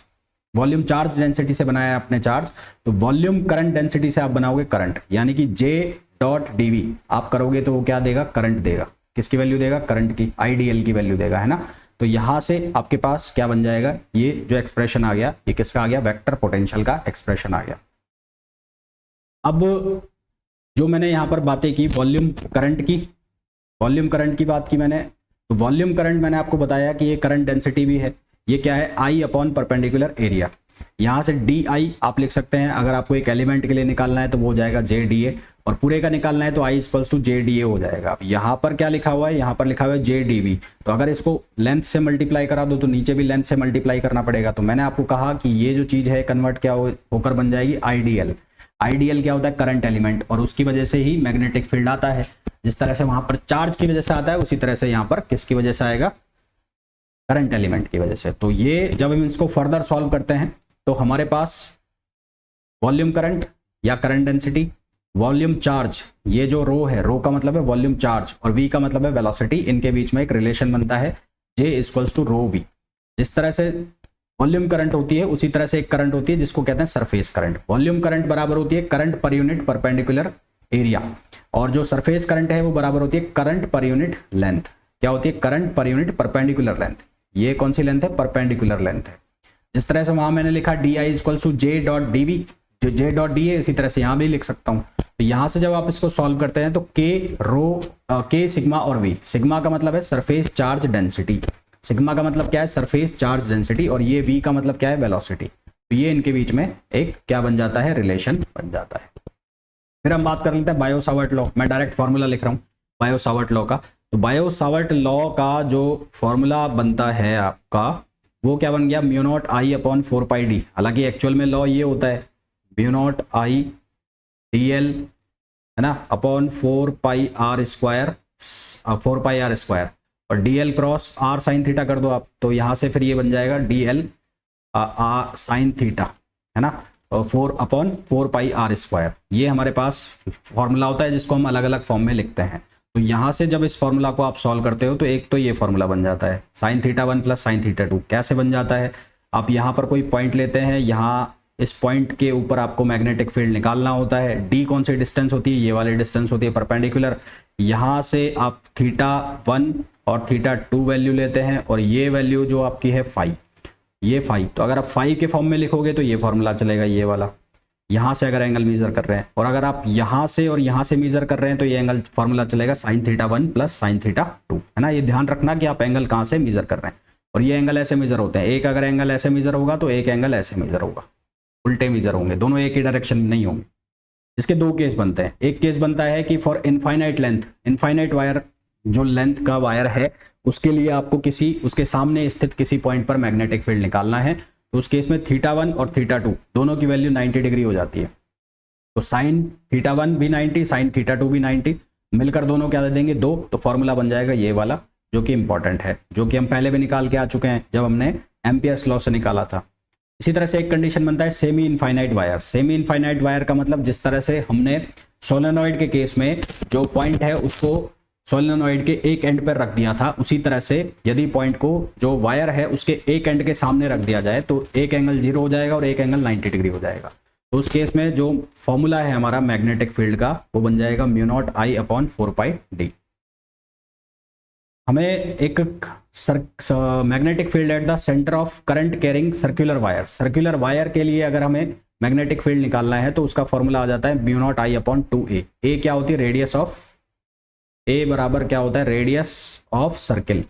वॉल्यूम चार्ज डेंसिटी से बनाया आपने चार्ज, तो वॉल्यूम करंट डेंसिटी से आप बनाओगे करंट, यानी कि J डॉट dV आप करोगे तो वो क्या देगा, करंट देगा। किसकी वैल्यू देगा, करंट की, IDL की वैल्यू देगा, है ना। तो यहां से आपके पास क्या बन जाएगा, ये जो एक्सप्रेशन आ गया, ये किसका आ गया, वेक्टर पोटेंशियल का एक्सप्रेशन आ गया। अब जो मैंने यहां पर बातें की वॉल्यूम करंट की बात की मैंने, तो वॉल्यूम करंट मैंने आपको बताया कि ये करंट डेंसिटी भी है, ये क्या है, I अपॉन परपेंडिकुलर एरिया। यहाँ से DI आप लिख सकते हैं, अगर आपको एक एलिमेंट के लिए निकालना है तो वो हो जाएगा JDA। और पूरे का निकालना है तो I equals to J d A हो जाएगा। अब यहाँ पर क्या लिखा हुआ है, यहाँ पर लिखा हुआ है जे डी वी, तो अगर इसको लेंथ से मल्टीप्लाई करा दो तो नीचे भी लेंथ से मल्टीप्लाई करना पड़ेगा। तो मैंने आपको कहा कि ये जो चीज़ है कन्वर्ट क्या होकर बन जाएगी आईडीएल। आईडीएल क्या होता है, करंट एलिमेंट, और उसकी वजह से ही मैग्नेटिक फील्ड आता है। जिस तरह से वहां पर चार्ज की वजह से आता है उसी तरह से यहाँ पर किसकी वजह से आएगा, करंट एलिमेंट की वजह से। तो ये जब हम इसको फर्दर सॉल्व करते हैं तो हमारे पास वॉल्यूम करंट या करंट डेंसिटी, वॉल्यूम चार्ज, ये जो रो है, रो का मतलब है वॉल्यूम चार्ज और वी का मतलब है वेलोसिटी, इनके बीच में एक रिलेशन बनता है जे इक्वल्स टू रो वी। जिस तरह से वॉल्यूम करंट होती है उसी तरह से एक करंट होती है जिसको कहते हैं सरफेस करंट। वॉल्यूम करंट बराबर होती है करंट पर यूनिट परपेंडिकुलर एरिया, और जो सरफेस करंट है वो बराबर होती है करंट पर यूनिट लेंथ। क्या होती है, करंट पर यूनिट परपेंडिकुलर लेंथ। ये कौन सी लेंथ है, परपेंडिकुलर लेंथ है। जिस तरह से वहां मैंने लिखा D I equals to J dot D V, जो जे डॉट डी है इसी तरह से यहाँ भी लिख सकता हूँ। तो यहाँ से जब आप इसको सॉल्व करते हैं तो के रो के सिग्मा और वी, सिग्मा का मतलब है सरफेस चार्ज डेंसिटी, सिग्मा का मतलब क्या है, सरफेस चार्ज डेंसिटी, और ये वी का मतलब क्या है, वेलोसिटी। तो ये इनके बीच में एक क्या बन जाता है, रिलेशन बन जाता है। फिर हम बात कर लेते हैं बायो सावर्ट लॉ। मैं डायरेक्ट फॉर्मूला लिख रहा हूँ बायो सावर्ट लॉ का। तो बायो सावर्ट लॉ का जो फॉर्मूला बनता है आपका वो क्या बन गया, mu naught I upon 4 pi d. हालांकि एक्चुअल में लॉ ये होता है mu naught I D l, है ना, upon 4 pi are square, 4 pi are square, और d L cross r sine theta कर दो आप, तो यहाँ से फिर ये बन जाएगा D L R sine theta, है ना, 4/4 पाई आर स्क्वायर। ये हमारे पास फॉर्मूला होता है जिसको हम अलग अलग फॉर्म में लिखते हैं। तो यहाँ से जब इस फॉर्मूला को आप सॉल्व करते हो तो एक तो ये फॉर्मूला बन जाता है sine theta 1 plus sine theta 2। कैसे बन जाता है, आप यहाँ पर कोई पॉइंट लेते हैं, यहाँ इस पॉइंट के ऊपर आपको मैग्नेटिक फील्ड निकालना होता है। डी कौन सी डिस्टेंस होती है, ये वाली डिस्टेंस होती है परपेंडिकुलर। यहाँ से आप थीटा 1 और थीटा 2 वैल्यू लेते हैं, और ये वैल्यू जो आपकी है फाई, ये फाई। तो अगर आप फाई के फॉर्म में लिखोगे तो ये फॉर्मूला चलेगा, ये वाला, यहाँ से अगर एंगल मेजर कर रहे हैं, और अगर आप यहाँ से और यहाँ से मेजर कर रहे हैं तो ये एंगल फॉर्मूला चलेगा sine theta 1 plus sine theta 2, है ना। ये ध्यान रखना कि आप एंगल कहाँ से मेजर कर रहे हैं, और ये एंगल ऐसे मेजर होते हैं। एक अगर एंगल ऐसे मेजर होगा तो एक एंगल ऐसे मेजर होगा, उल्टे मेजर होंगे, दोनों एक ही डायरेक्शन में नहीं होंगे। इसके दो केस बनते हैं। एक केस बनता है कि for infinite length, infinite wire, जो लेंथ का वायर है उसके लिए आपको किसी उसके सामने स्थित किसी पॉइंट पर मैग्नेटिक फील्ड निकालना है। तो उस केस में थीटा 1 और थीटा 2 दोनों की वैल्यू 90 डिग्री हो जाती है। तो साइन थीटा 1 भी 90, साइन थीटा 2 भी 90, मिलकर दोनों क्या दे देंगे, 2। तो फॉर्मूला बन जाएगा ये वाला, जो कि इंपॉर्टेंट है, जो कि हम पहले भी निकाल के आ चुके हैं जब हमने एम्पियर्स लॉ से निकाला था। इसी तरह से एक कंडीशन बनता है semi infinite wire. Semi infinite wire का मतलब जिस तरह से हमने सोलेनॉइड के केस में जो पॉइंट है उसको सोलेनॉइड के एक एंड पर रख दिया था, उसी तरह से यदि पॉइंट को जो वायर है उसके एक एंड के सामने रख दिया जाए तो एक एंगल 0 हो जाएगा और एक एंगल 90 डिग्री हो जाएगा। तो उस केस में जो फॉर्मूला है हमारा मैग्नेटिक फील्ड का वो बन जाएगा mu naught I upon 4 pi D. हमें एक magnetic field at the centre of current carrying circular wire, circular wire के लिए अगर हमें मैग्नेटिक फील्ड निकालना है तो उसका फॉर्मूला आ जाता है mu naught I upon 2a। ए क्या होती है, रेडियस ऑफ, ए बराबर क्या होता है, radius of circle,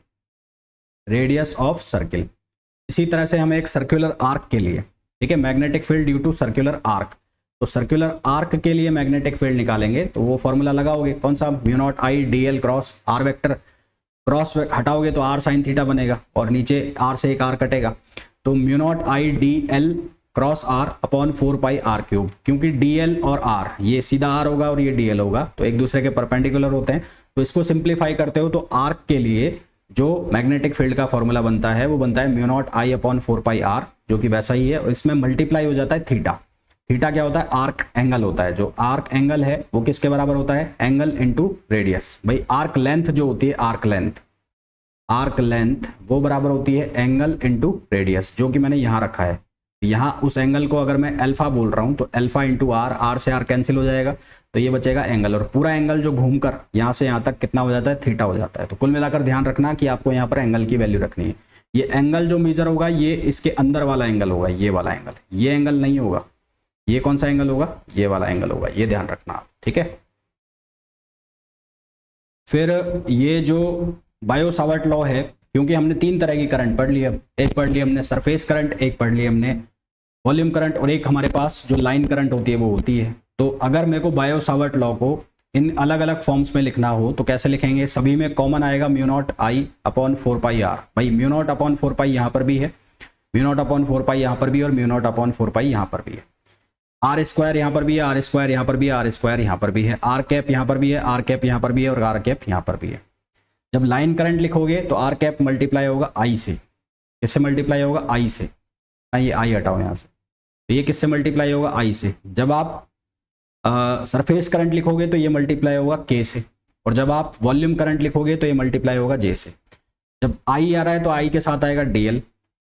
radius of circle. इसी तरह से हमें एक सर्कुलर आर्क के लिए, ठीक है, magnetic field due to circular arc, तो सर्कुलर आर्क के लिए मैग्नेटिक फील्ड निकालेंगे तो वो फॉर्मूला लगाओगे कौन सा, mu naught I D L cross r vector, cross हटाओगे तो आर साइन थीटा बनेगा और नीचे आर से एक आर कटेगा, तो mu naught I D L cross R upon 4 pi R cube. क्योंकि डी एल और आर, ये सीधा आर होगा और ये डी एल होगा, तो एक दूसरे के परपेंडिकुलर होते हैं। तो इसको सिंप्लीफाई करते हो तो आर्क के लिए जो मैग्नेटिक फील्ड का फॉर्मूला बनता है वो बनता है mu naught I upon 4 pi R, जो कि वैसा ही है, और इसमें मल्टीप्लाई हो जाता है थीटा। थीटा क्या होता है, आर्क एंगल होता है। जो आर्क एंगल है वो किसके बराबर होता है, एंगल इनटू रेडियस। भाई आर्क लेंथ जो होती है, आर्क लेंथ, आर्क लेंथ वो बराबर होती है एंगल इनटू रेडियस, जो कि मैंने यहाँ रखा है। यहाँ उस एंगल को अगर मैं अल्फा बोल रहा हूँ तो अल्फा इंटू आर, आर से आर कैंसिल हो जाएगा तो ये बचेगा एंगल, और पूरा एंगल जो घूमकर यहाँ से यहाँ तक कितना हो जाता है, थीटा हो जाता है। तो कुल मिलाकर ध्यान रखना कि आपको यहाँ पर एंगल की वैल्यू रखनी है। ये एंगल जो मेजर होगा ये इसके अंदर वाला एंगल होगा, ये वाला एंगल, ये एंगल नहीं होगा। ये कौन सा एंगल होगा, ये वाला एंगल होगा, ये ध्यान रखना आप, ठीक है। फिर ये जो बायो सावर्ट लॉ है, क्योंकि हमने 3 तरह की करंट पढ़ ली है, एक पढ़ ली हमने सरफेस करंट, एक पढ़ ली हमने वॉल्यूम करंट, और एक हमारे पास जो लाइन करंट होती है वो होती है तो अगर मेरे को बायो सावर्ट लॉ को इन अलग अलग फॉर्म्स में लिखना हो तो कैसे लिखेंगे? सभी में कॉमन आएगा mu naught I upon 4 pi R. भाई म्यू नॉट अपॉन 4 पाई यहाँ पर भी है, म्यू नॉट अपॉन 4 पाई यहाँ पर भी, और म्यू नॉट अपॉन 4 पाई यहाँ पर भी है। आर स्क्वायर यहाँ पर भी है, आर स्क्वायर यहाँ पर भी है, आर स्क्वायर यहाँ पर भी है, आर कैप यहाँ पर भी है, आर कैप यहाँ पर भी है, और आर कैप यहाँ पर भी है। जब लाइन करंट लिखोगे तो आर कैप मल्टीप्लाई होगा आई से। किससे मल्टीप्लाई होगा? आई से। ये आई हटाओ यहाँ से, तो ये किससे मल्टीप्लाई होगा? आई से। जब आप सरफेस करंट लिखोगे तो ये मल्टीप्लाई होगा के से, और जब आप वॉल्यूम करंट लिखोगे तो ये मल्टीप्लाई होगा जे से। जब आई आ रहा है तो आई के साथ आएगा डीएल,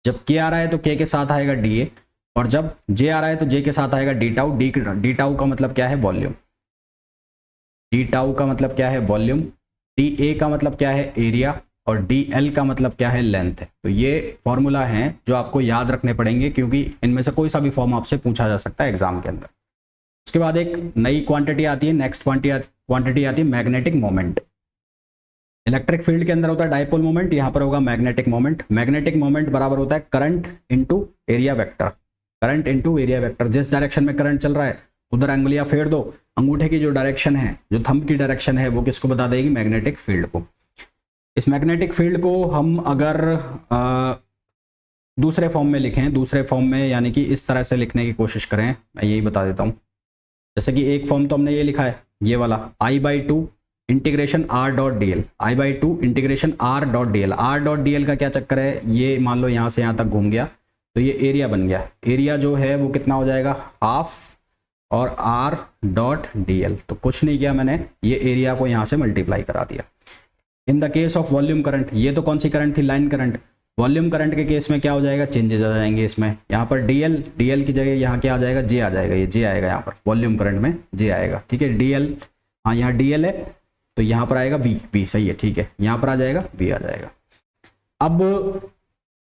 जब के आ रहा है तो के साथ आएगा डीए, और जब जे आ रहा है तो जे के साथ आएगा डी टाउ। डी टाउ का मतलब क्या है? वॉल्यूम। डी टाउ का मतलब क्या है? वॉल्यूम। डी ए का मतलब क्या है? एरिया। और डी एल का मतलब क्या है? लेंथ है। तो ये फॉर्मूला हैं जो आपको याद रखने पड़ेंगे, क्योंकि इनमें से कोई सा भी फॉर्म आपसे पूछा जा सकता है एग्जाम के अंदर। उसके बाद एक नई क्वांटिटी आती है, नेक्स्ट क्वांटिटी आती है मैग्नेटिक मोमेंट। इलेक्ट्रिक फील्ड के अंदर होता है डाइपोल मोमेंट, यहाँ पर होगा मैग्नेटिक मोमेंट। मैग्नेटिक मोमेंट बराबर होता है current into area vector. Current into area vector, जिस डायरेक्शन में करंट चल रहा है उधर अंगुलियां फेर दो, अंगूठे की जो डायरेक्शन है, जो थंब की डायरेक्शन है, वो किसको बता देगी? मैग्नेटिक फील्ड को। इस मैग्नेटिक फील्ड को हम अगर दूसरे फॉर्म में लिखें, दूसरे फॉर्म में यानी कि इस तरह से लिखने की कोशिश करें, मैं यही बता देता हूँ। जैसे कि एक फॉर्म तो हमने ये लिखा है, ये वाला I/2 integration R dot D L, I/2 integration R dot D L. R dot D L का क्या चक्कर है? ये मान लो यहाँ से यहाँ तक घूम गया तो ये एरिया बन गया। एरिया जो है वो कितना हो जाएगा? हाफ और R डॉट डी एल। तो कुछ नहीं किया मैंने, ये एरिया को यहाँ से मल्टीप्लाई करा दिया। In the case of volume current, ये तो कौन सी करंट थी? Line current. वॉल्यूम करंट के केस में क्या हो जाएगा? चेंजेस आ जाएंगे इसमें। यहाँ पर डीएल की जगह यहाँ क्या आ जाएगा? जे आ जाएगा। ये जे आएगा यहाँ पर, वॉल्यूम करंट में जे आएगा। ठीक है, डीएल, हाँ यहाँ डीएल है तो यहाँ पर आएगा वी सही है, ठीक है, यहाँ पर आ जाएगा वी आ जाएगा। अब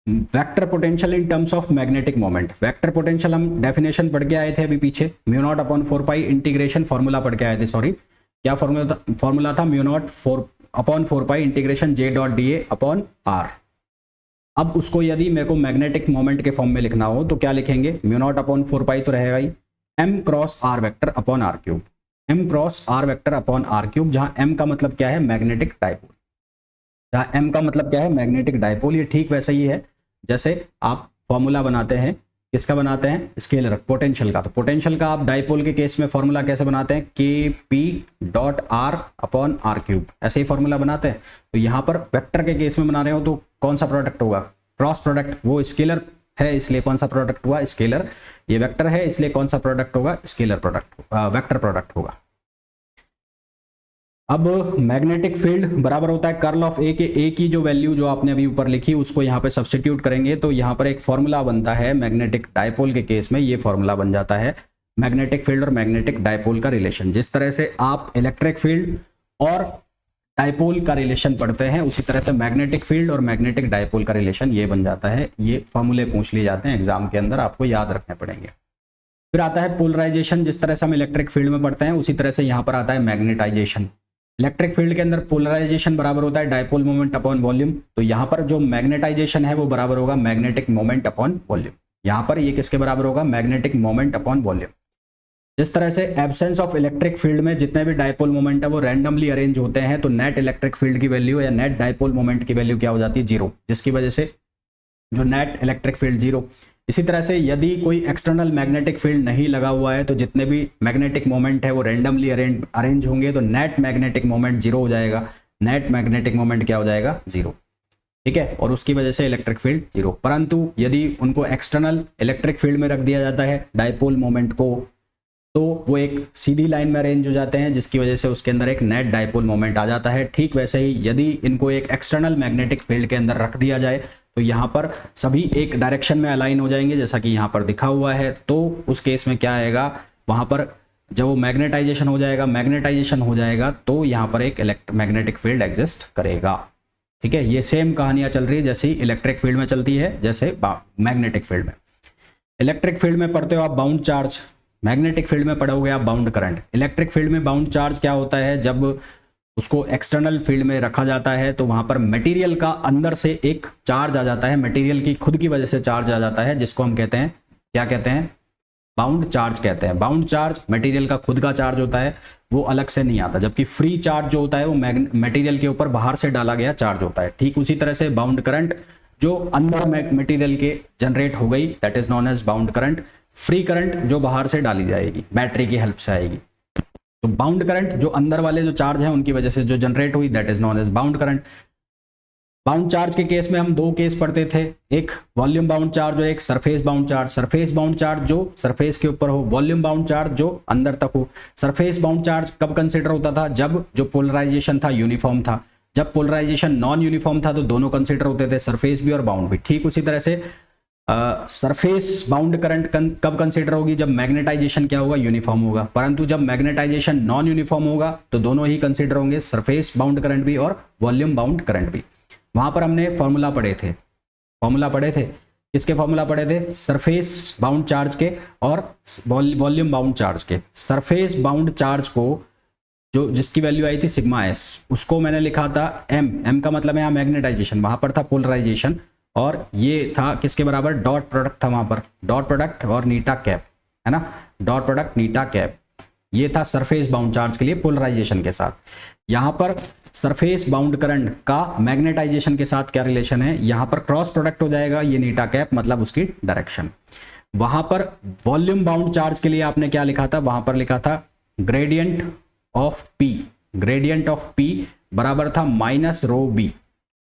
vector potential in terms of magnetic moment. Vector potential हम डेफिनेशन पढ़ के आए थे अभी पीछे, mu naught upon 4 pi integration, formula पढ़ के आए थे, सॉरी क्या फॉर्मूला था? Mu naught upon 4 pi integration J dot D A upon R. अब उसको यदि मेरे को मैग्नेटिक मोमेंट के फॉर्म में लिखना हो तो क्या लिखेंगे? म्यू नॉट अपॉन 4 पाई तो रहेगा ही m cross r vector upon are cube. M cross r vector upon are cube, जहां एम का मतलब क्या है? Magnetic dipole. जहां एम का मतलब क्या है? Magnetic dipole. ये ठीक वैसे ही है जैसे आप फॉर्मूला बनाते हैं, किसका बनाते हैं? स्केलर पोटेंशियल का। तो पोटेंशियल का आप डाइपोल के केस में फॉर्मूला कैसे बनाते हैं? K P dot R upon are cube, ऐसे ही फॉर्मूला बनाते हैं। तो यहाँ पर वेक्टर के केस में बना रहे हो तो कौन सा प्रोडक्ट होगा? Cross product. वो स्केलर है इसलिए कौन सा प्रोडक्ट हुआ? स्केलर। ये वेक्टर है इसलिए कौन सा प्रोडक्ट होगा? स्केलर प्रोडक्ट, वेक्टर प्रोडक्ट होगा। अब मैग्नेटिक फील्ड बराबर होता है कर्ल ऑफ ए के, ए की जो वैल्यू जो आपने अभी ऊपर लिखी उसको यहाँ पे सब्स्टिट्यूट करेंगे तो यहाँ पर एक फॉर्मूला बनता है मैग्नेटिक डाइपोल के केस में। ये फॉर्मूला बन जाता है मैग्नेटिक फील्ड और मैग्नेटिक डाइपोल का रिलेशन। जिस तरह से आप इलेक्ट्रिक फील्ड और डाइपोल का रिलेशन पढ़ते हैं उसी तरह से मैग्नेटिक फील्ड और मैग्नेटिक डाइपोल का रिलेशन ये बन जाता है। ये फॉर्मूले पूछ लिए जाते हैं एग्जाम के अंदर, आपको याद रखने पड़ेंगे। फिर आता है पोलराइजेशन। जिस तरह से हम इलेक्ट्रिक फील्ड में पढ़ते हैं उसी तरह से यहाँ पर आता है मैग्नेटाइजेशन। इलेक्ट्रिक फील्ड के अंदर पोलराइजेशन बराबर होता है डाइपोल मोमेंट अपॉन वॉल्यूम। तो यहाँ पर जो मैग्नेटाइजेशन है वो बराबर होगा मैग्नेटिक मोमेंट अपॉन वॉल्यूम। यहाँ पर ये किसके बराबर होगा? Magnetic moment upon volume. जिस तरह से एब्सेंस ऑफ इलेक्ट्रिक फील्ड में जितने भी डाइपोल मोमेंट है वो रैंडमली अरेंज होते हैं, तो नेट इलेक्ट्रिक फील्ड की वैल्यू या नेट डाइपोल मोमेंट की वैल्यू क्या हो जाती है? जीरो, जिसकी वजह से जो नेट इलेक्ट्रिक फील्ड जीरो। इसी तरह से यदि कोई एक्सटर्नल मैग्नेटिक फील्ड नहीं लगा हुआ है तो जितने भी मैग्नेटिक मोमेंट है वो रैंडमली अरेंज होंगे, तो नेट मैग्नेटिक मोमेंट जीरो हो जाएगा। नेट मैग्नेटिक मोमेंट क्या हो जाएगा? जीरो, ठीक है, और उसकी वजह से इलेक्ट्रिक फील्ड जीरो। परंतु यदि उनको एक्सटर्नल इलेक्ट्रिक फील्ड में रख दिया जाता है डाइपोल मोमेंट को, तो वो एक सीधी लाइन में अरेंज हो जाते हैं जिसकी वजह से उसके अंदर एक नेट डाइपोल मोमेंट आ जाता है। ठीक वैसे ही यदि इनको एक एक्सटर्नल मैग्नेटिक फील्ड के अंदर रख दिया जाए तो यहाँ पर सभी एक डायरेक्शन में अलाइन हो जाएंगे जैसा कि यहाँ पर दिखा हुआ है। तो उस केस में क्या आएगा? वहाँ पर जब वो मैग्नेटाइजेशन हो जाएगा तो यहाँ पर एक मैग्नेटिक फील्ड एग्जिस्ट करेगा। ठीक है, ये सेम कहानियाँ चल रही है जैसे इलेक्ट्रिक फील्ड में चलती है, जैसे मैग्नेटिक फील्ड में। इलेक्ट्रिक फील्ड में पढ़ते हो आप बाउंड चार्ज, मैग्नेटिक फील्ड में पढ़ोगे आप बाउंड करंट। इलेक्ट्रिक फील्ड में बाउंड चार्ज क्या होता है? जब उसको एक्सटर्नल फील्ड में रखा जाता है तो वहां पर मटेरियल का अंदर से एक चार्ज आ जाता है, मटेरियल की खुद की वजह से चार्ज आ जाता है, जिसको हम कहते हैं, क्या कहते हैं? बाउंड चार्ज कहते हैं। बाउंड चार्ज मटेरियल का खुद का चार्ज होता है, वो अलग से नहीं आता, जबकि फ्री चार्ज जो होता है वो मटेरियल के ऊपर बाहर से डाला गया चार्ज होता है। ठीक उसी तरह से बाउंड करंट जो अंदर मटेरियल के जनरेट हो गई, that is known as bound current. Free current जो बाहर से डाली जाएगी, बैटरी की हेल्प से आएगी। तो बाउंड करंट जो अंदर वाले जो चार्ज हैं उनकी वजह से जो जनरेट हुई, that is known as bound current. Bound charge के केस में हम दो केस पढ़ते थे, एक वॉल्यूम बाउंड चार्ज और एक surface bound charge. Surface bound charge जो सरफेस के ऊपर हो, वॉल्यूम बाउंड चार्ज जो अंदर तक हो। सरफेस बाउंड चार्ज कब कंसिडर होता था? जब जो पोलराइजेशन था यूनिफॉर्म था। जब पोलराइजेशन नॉन यूनिफॉर्म था तो दोनों कंसिडर होते थे, सरफेस भी और बाउंड भी। ठीक उसी तरह से सरफेस बाउंड करंट कब कंसिडर होगी? जब मैग्नेटाइजेशन क्या होगा? यूनिफॉर्म होगा। परंतु जब मैग्नेटाइजेशन नॉन यूनिफॉर्म होगा तो दोनों ही कंसिडर होंगे, सरफेस बाउंड करंट भी और वॉल्यूम बाउंड करंट भी। वहां पर हमने फॉर्मूला पढ़े थे, किसके फॉर्मूला पढ़े थे? सरफेस बाउंड चार्ज के और वॉल्यूम बाउंड चार्ज के। सरफेस बाउंड चार्ज को जो जिसकी वैल्यू आई थी सिग्मा एस, उसको मैंने लिखा था एम का मतलब है यहाँ मैग्नेटाइजेशन, वहां पर था पोलराइजेशन, और ये था किसके बराबर? डॉट प्रोडक्ट था वहां पर, डॉट प्रोडक्ट और नीटा कैप, है ना, डॉट प्रोडक्ट नीटा कैप। ये था सरफेस बाउंड चार्ज के लिए पोलराइजेशन के साथ। यहां पर सरफेस बाउंड करंट का मैग्नेटाइजेशन के साथ क्या रिलेशन है? यहां पर क्रॉस प्रोडक्ट हो जाएगा, ये नीटा कैप मतलब उसकी डायरेक्शन। वहां पर वॉल्यूम बाउंड चार्ज के लिए आपने क्या लिखा था? वहां पर लिखा था gradient of P, gradient of P बराबर था minus rho B,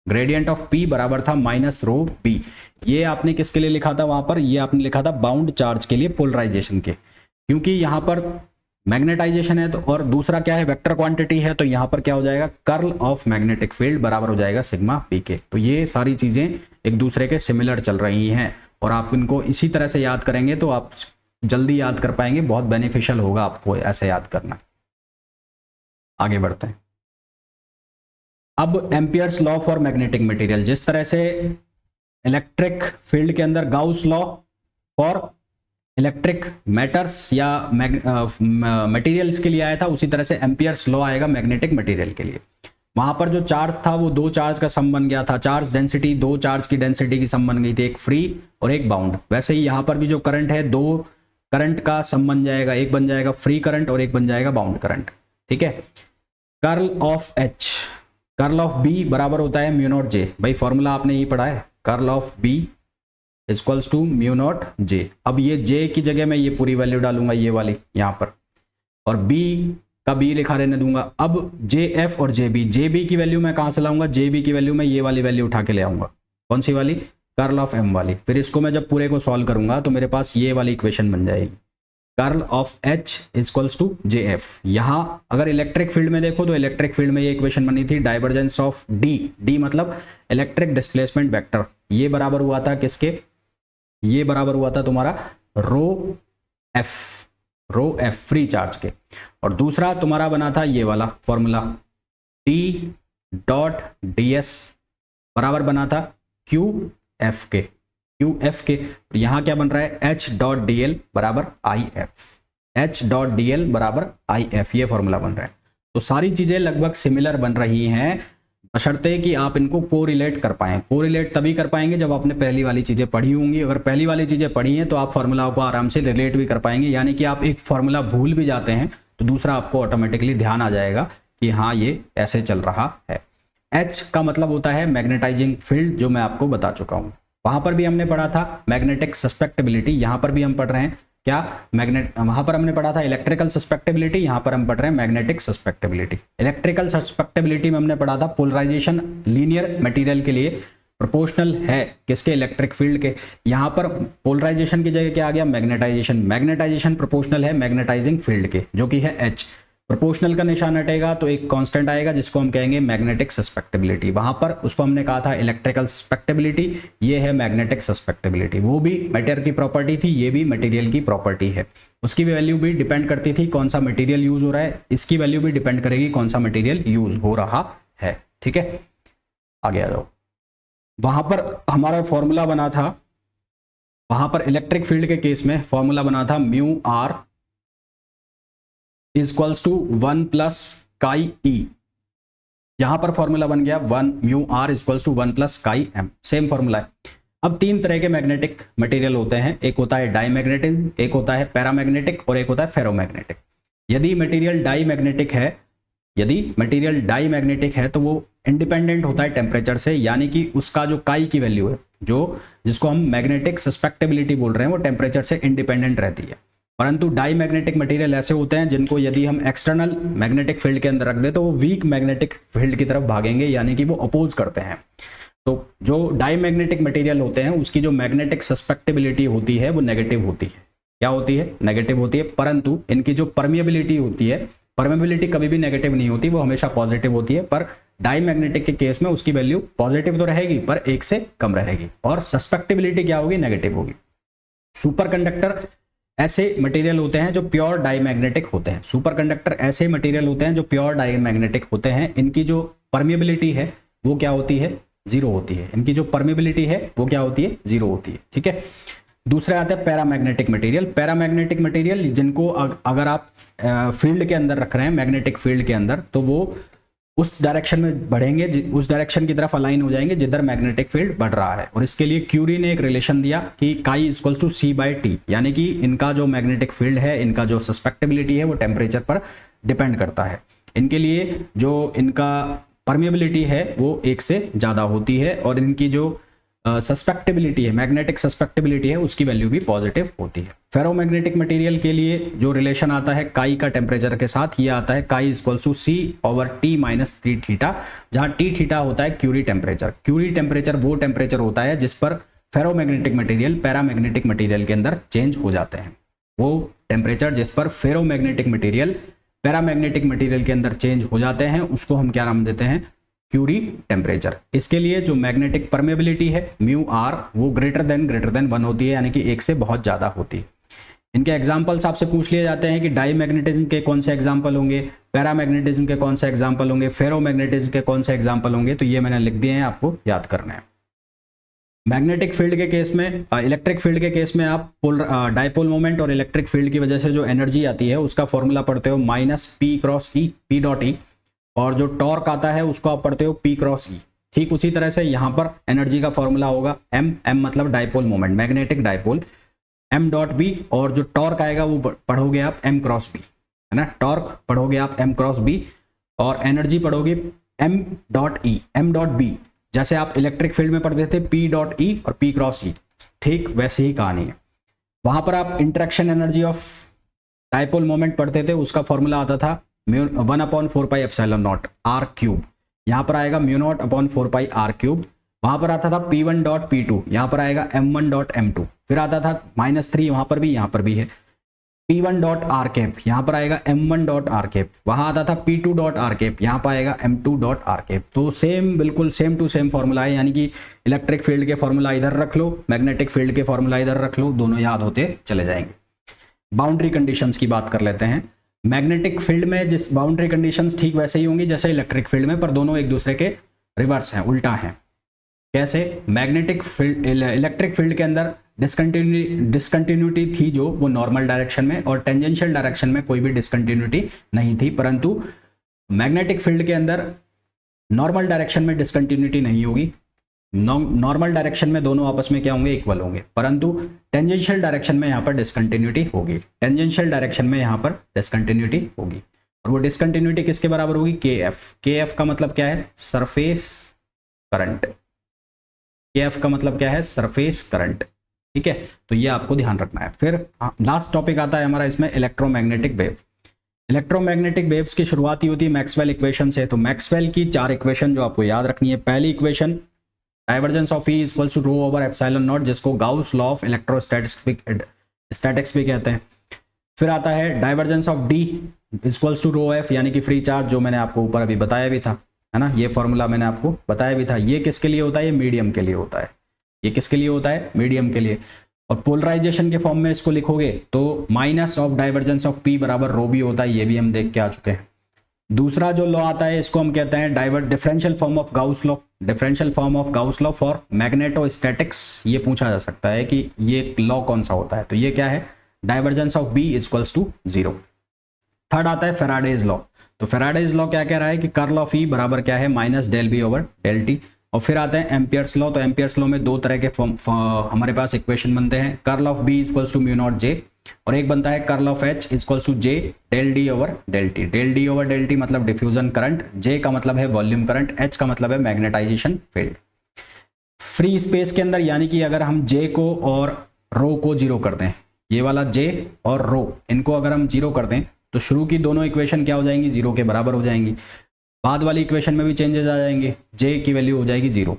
gradient of P बराबर था माइनस रो बी। ये आपने किसके लिए लिखा था वहां पर? ये आपने लिखा था बाउंड चार्ज के लिए, पोलराइजेशन के, क्योंकि यहां पर मैग्नेटाइजेशन है तो, और दूसरा क्या है? वेक्टर क्वांटिटी है, तो यहां पर क्या हो जाएगा? कर्ल ऑफ मैग्नेटिक फील्ड बराबर हो जाएगा सिग्मा पी के। तो ये सारी चीजें एक दूसरे के सिमिलर चल रही हैं, और आप इनको इसी तरह से याद करेंगे तो आप जल्दी याद कर पाएंगे, बहुत बेनिफिशियल होगा आपको ऐसे याद करना। आगे बढ़ते हैं। अब Ampere's law for magnetic material, जिस तरह से इलेक्ट्रिक फील्ड के अंदर Gauss law for electric matters या मटेरियल्स के लिए आया था, उसी तरह से एम्पियर्स लॉ आएगा मैग्नेटिक मटेरियल के लिए। वहां पर जो चार्ज था वो दो चार्ज का सम बन गया था, चार्ज डेंसिटी, दो चार्ज की डेंसिटी की सम बन गई थी, एक फ्री और एक बाउंड। वैसे ही यहां पर भी जो करंट है, दो करंट का सम बन जाएगा, एक बन जाएगा फ्री करंट और एक बन जाएगा बाउंड करंट। ठीक है। Curl of H, curl of B बराबर होता है म्यू नॉट जे। भाई फॉर्मूला आपने यही पढ़ा है, curl of B equals to mu naught J. अब ये जे की जगह मैं ये पूरी वैल्यू डालूंगा, ये वाली यहाँ पर, और बी का बी लिखा रहने दूंगा। अब जे एफ और जे बी की वैल्यू मैं कहाँ से लाऊंगा? जे बी की वैल्यू मैं ये वाली वैल्यू उठा के ले आऊंगा। कौन सी वाली? कर्ल ऑफ एम वाली। फिर इसको मैं जब पूरे को सॉल्व करूंगा तो मेरे पास ये वाली इक्वेशन बन जाएगी, curl of H equals to J F. यहां अगर इलेक्ट्रिक फील्ड में देखो तो इलेक्ट्रिक फील्ड में ये इक्वेशन बनी थी, डाइवर्जेंस ऑफ डी, डी मतलब इलेक्ट्रिक डिस्प्लेसमेंट वेक्टर। ये बराबर हुआ था किसके? ये बराबर हुआ था तुम्हारा रो एफ फ्री चार्ज के। और दूसरा तुम्हारा बना था ये वाला formula, D dot D S बराबर बना था क्यू एफ के, यहां क्या बन रहा है? एच डॉट डी एल बराबर I F, H dot D L बराबर आई एफ, ये फॉर्मूला बन रहा है। तो सारी चीजें लगभग सिमिलर बन रही हैं, बशर्ते कि आप इनको कोरिलेट कर पाएं। कोरिलेट तभी कर पाएंगे जब आपने पहली वाली चीजें पढ़ी होंगी। अगर पहली वाली चीजें पढ़ी हैं तो आप फॉर्मूलाओं को आराम से रिलेट भी कर पाएंगे, यानी कि आप एक फॉर्मूला भूल भी जाते हैं तो दूसरा आपको ऑटोमेटिकली ध्यान आ जाएगा कि हाँ ये ऐसे चल रहा है। एच का मतलब होता है मैग्नेटाइजिंग फील्ड, जो मैं आपको बता चुका हूं। वहां पर भी हमने पढ़ा था मैग्नेटिक सस्पेक्टेबिलिटी, यहां पर भी हम पढ़ रहे हैं क्या? वहां पर हमने पढ़ा था इलेक्ट्रिकल सस्पेक्टेबिलिटी, यहां पर हम पढ़ रहे हैं मैग्नेटिक सस्पेक्टेबिलिटी। इलेक्ट्रिकल सस्पेक्टेबिलिटी में हमने पढ़ा था पोलराइजेशन लीनियर मटेरियल के लिए प्रोपोर्शनल है किसके? इलेक्ट्रिक फील्ड के। यहां पर पोलराइजेशन की जगह क्या आ गया? मैग्नेटाइजेशन। मैग्नेटाइजेशन प्रोपोर्शनल है मैग्नेटाइजिंग फील्ड के, जो कि है एच। प्रोपोर्शनल का निशान हटेगा तो एक कांस्टेंट आएगा जिसको हम कहेंगे मैग्नेटिक सस्पेक्टेबिलिटी। वहां पर उसको हमने कहा था इलेक्ट्रिकल सस्पेक्टेबिलिटी, ये है मैग्नेटिक सस्पेक्टेबिलिटी। वो भी मैटर की प्रॉपर्टी थी, ये भी मटेरियल की प्रॉपर्टी है। उसकी वैल्यू भी डिपेंड करती थी कौन सा मटेरियल यूज हो रहा है, इसकी वैल्यू भी डिपेंड करेगी कौन सा मटेरियल यूज हो रहा है। ठीक है, आगे आ जाओ। वहां पर हमारा फॉर्मूला बना था, वहां पर इलेक्ट्रिक फील्ड के केस में फॉर्मूला बना था mu r equals to 1 plus chi E. यहां पर फॉर्मूला बन गया 1 mu r equals to 1 plus chi M, same formula है। अब तीन तरह के मैग्नेटिक मटेरियल होते हैं, एक होता है डाईमैग्नेटिक, एक होता है पैरामैग्नेटिक और एक होता है फेरोमैग्नेटिक। यदि मटेरियल डाईमैग्नेटिक है तो वो इंडिपेंडेंट होता है टेम्परेचर से, यानी कि उसका जो काई की वैल्यू है, जिसको हम मैग्नेटिक सस्पेक्टेबिलिटी बोल रहे हैं, वो टेम्परेचर से इंडिपेंडेंट रहती है। परंतु डाईमैग्नेटिक मटेरियल ऐसे होते हैं जिनको यदि हम एक्सटर्नल मैग्नेटिक फील्ड के अंदर रख दें तो वो वीक मैग्नेटिक फील्ड की तरफ भागेंगे, यानी कि वो अपोज करते हैं। तो जो डाईमैग्नेटिक मटेरियल होते हैं उसकी जो मैग्नेटिक सस्पेक्टेबिलिटी होती है वो नेगेटिव होती है। क्या होती है? नेगेटिव होती है। परंतु इनकी जो परमिएबिलिटी होती है, परमिएबिलिटी कभी भी नेगेटिव नहीं होती, वो हमेशा पॉजिटिव होती है। पर डाईमैग्नेटिक के केस में उसकी वैल्यू पॉजिटिव तो रहेगी पर 1 से कम रहेगी, और सस्पेक्टेबिलिटी क्या होगी? नेगेटिव होगी। सुपरकंडक्टर ऐसे मटेरियल होते हैं जो प्योर डाईमैग्नेटिक होते हैं। सुपरकंडक्टर ऐसे मटेरियल होते हैं जो प्योर डाईमैग्नेटिक होते हैं। इनकी जो परमिएबिलिटी है वो क्या होती है? 0 होती है। इनकी जो परमिएबिलिटी है वो क्या होती है? 0 होती है। ठीक है। दूसरे आते हैं पैरामैग्नेटिक मटेरियल। पैरामैग्नेटिक मटेरियल जिनको अगर आप फील्ड के अंदर रख रहे हैं, मैग्नेटिक फील्ड के अंदर, तो वो उस डायरेक्शन में बढ़ेंगे, उस डायरेक्शन की तरफ अलाइन हो जाएंगे जिधर मैग्नेटिक फील्ड बढ़ रहा है। और इसके लिए क्यूरी ने एक रिलेशन दिया कि काई इक्वल्स टू C/T, यानी कि इनका जो मैग्नेटिक फील्ड है, इनका जो सस्पेक्टेबिलिटी है वो टेम्परेचर पर डिपेंड करता है। इनके लिए जो इनका परमिएबिलिटी है वो 1 से ज़्यादा होती है, और इनकी जो सस्पेक्टेबिलिटी है, मैग्नेटिक सस्पेक्टेबिलिटी है, उसकी वैल्यू भी पॉजिटिव होती है। फेरोमैग्नेटिक मटेरियल के लिए जो रिलेशन आता है काई का टेम्परेचर के साथ, ये आता है काई इक्वल्स टू C/T - 3 थीटा, जहां T थीटा होता है क्यूरी टेम्परेचर। क्यूरी टेम्परेचर वो टेम्परेचर होता है जिस पर फेरोमैग्नेटिक मटेरियल पैरामैग्नेटिक मटेरियल के अंदर चेंज हो जाते हैं। वो टेम्परेचर जिस पर फेरोमैग्नेटिक मटेरियल पैरामैग्नेटिक मटेरियल के अंदर चेंज हो जाते हैं उसको हम क्या नाम देते हैं? Curie temperature. इसके लिए जो मैग्नेटिक परमेबिलिटी है μr वो ग्रेटर देन 1 होती है, यानी कि 1 से बहुत ज़्यादा होती है। इनके एग्जाम्पल्स आपसे पूछ लिए जाते हैं कि डाईमैग्नेटिज्म के कौन से एग्जाम्पल होंगे, पैरामैग्नेटिज्म के कौन से एग्जाम्पल होंगे, फेरोमैग्नेटिज्म के कौन से एग्जाम्पल होंगे। तो ये मैंने लिख दिए हैं, आपको याद करना है। मैग्नेटिक फील्ड के केस में, इलेक्ट्रिक फील्ड के केस में आप डायपोल मोमेंट और इलेक्ट्रिक फील्ड की वजह से जो एनर्जी आती है उसका फॉर्मूला पढ़ते हो -P×E, P.E, और जो टॉर्क आता है उसको आप पढ़ते हो P×E। ठीक उसी तरह से यहाँ पर एनर्जी का फॉर्मूला होगा M मतलब dipole moment, magnetic dipole, M.B, और जो टॉर्क आएगा वो पढ़ोगे आप M×B, है ना। टॉर्क पढ़ोगे आप M×B, और एनर्जी पढ़ोगे M.B। जैसे आप इलेक्ट्रिक फील्ड में पढ़ते थे P.E और P×E, ठीक वैसे ही कहानी है। वहां पर आप interaction energy of dipole moment पढ़ते थे, उसका फॉर्मूला आता था 1/4πε0 r³। यहाँ पर आएगा μ0/4πr³। वहां पर आता था P1.P2, यहाँ पर आएगा M1.M2। फिर आता था -3, वहां पर भी, यहाँ पर भी है P1.r⁻, यहाँ पर आएगा M1.r⁻। वहां आता था P2.r⁻, यहाँ पर आएगा M2.r⁻। तो सेम, बिल्कुल सेम टू सेम फॉर्मूला है, यानी कि इलेक्ट्रिक फील्ड के फॉर्मूला इधर रख लो, मैग्नेटिक फील्ड के फॉर्मूला इधर रख लो, दोनों याद होते चले जाएंगे। बाउंड्री कंडीशंस की बात कर लेते हैं। मैग्नेटिक फील्ड में जिस बाउंड्री कंडीशंस ठीक वैसे ही होंगी जैसे इलेक्ट्रिक फील्ड में, पर दोनों एक दूसरे के रिवर्स हैं, उल्टा हैं। कैसे? मैग्नेटिक फील्ड, इलेक्ट्रिक फील्ड के अंदर डिसकंटिन्यूटी थी जो, वो नॉर्मल डायरेक्शन में, और टेंजेंशियल डायरेक्शन में कोई भी डिसकंटिन्यूटी नहीं थी। परंतु मैग्नेटिक फील्ड के अंदर नॉर्मल डायरेक्शन में डिसकंटिन्यूटी नहीं होगी। नॉर्मल डायरेक्शन में दोनों आपस में क्या होंगे? इक्वल होंगे। परंतु टेंजेंशियल डायरेक्शन में यहाँ पर डिसकंटिन्यूटी होगी। टेंजेंशियल डायरेक्शन में यहाँ पर डिसकंटिन्यूटी होगी, और वो डिसकंटिन्यूटी किसके बराबर होगी? KF। KF का मतलब क्या है? Surface current. KF का मतलब क्या है? Surface current. ठीक है, तो ये आपको ध्यान रखना है। फिर लास्ट टॉपिक आता है हमारा इसमें, इलेक्ट्रोमैग्नेटिक वेव। इलेक्ट्रोमैग्नेटिक वेव्स की शुरुआत होती है मैक्सवेल इक्वेशन से। तो मैक्सवेल की 4 इक्वेशन जो आपको याद रखनी है। पहली equation divergence of E equals to ρ/ε0, जिसको गाउस लॉ ऑफ इलेक्ट्रोस्टैटिक्स भी कहते हैं। फिर आता है divergence of D equals to ρf, यानी कि फ्री चार्ज, जो मैंने आपको ऊपर अभी बताया भी था, है ना। ये फॉर्मूला मैंने आपको बताया भी था। ये किसके लिए होता है? ये मीडियम के लिए होता है। ये किसके लिए होता है? मीडियम के लिए। और पोलराइजेशन के फॉर्म में इसको लिखोगे तो minus of divergence of P बराबर रो भी होता है। ये भी हम देख के आ चुके हैं। दूसरा जो लॉ आता है इसको हम कहते हैं differential form of Gauss law. Differential form of Gauss law for magnetostatics. ये पूछा जा सकता है कि ये लॉ कौन सा होता है, तो ये क्या है? Divergence of B equals to 0। Third आता है फेराडेज लॉ। तो फेराडेज लॉ क्या कह रहा है कि कर्ल ऑफ E बराबर क्या है? -del B/del T। और फिर आते हैं एम्पियर्स लॉ। तो एम्पियर्स लॉ में दो तरह के हमारे पास इक्वेशन बनते हैं, curl of B equals to mu naught J, और एक बनता है curl of H equals to J del D over del T. Del D over del T मतलब डिफ्यूजन करंट, जे का मतलब है वॉल्यूम करंट, एच का मतलब है मैग्नेटाइजेशन फील्ड। फ्री स्पेस के अंदर यानी कि अगर हम जे को और रो को जीरो कर दें, ये वाला जे और रो इनको अगर हम जीरो कर दें तो शुरू की दोनों इक्वेशन क्या हो जाएंगी, जीरो के बराबर हो जाएंगी। बाद वाली इक्वेशन में भी चेंजेस आ जाएंगे, जे की वैल्यू हो जाएगी zero.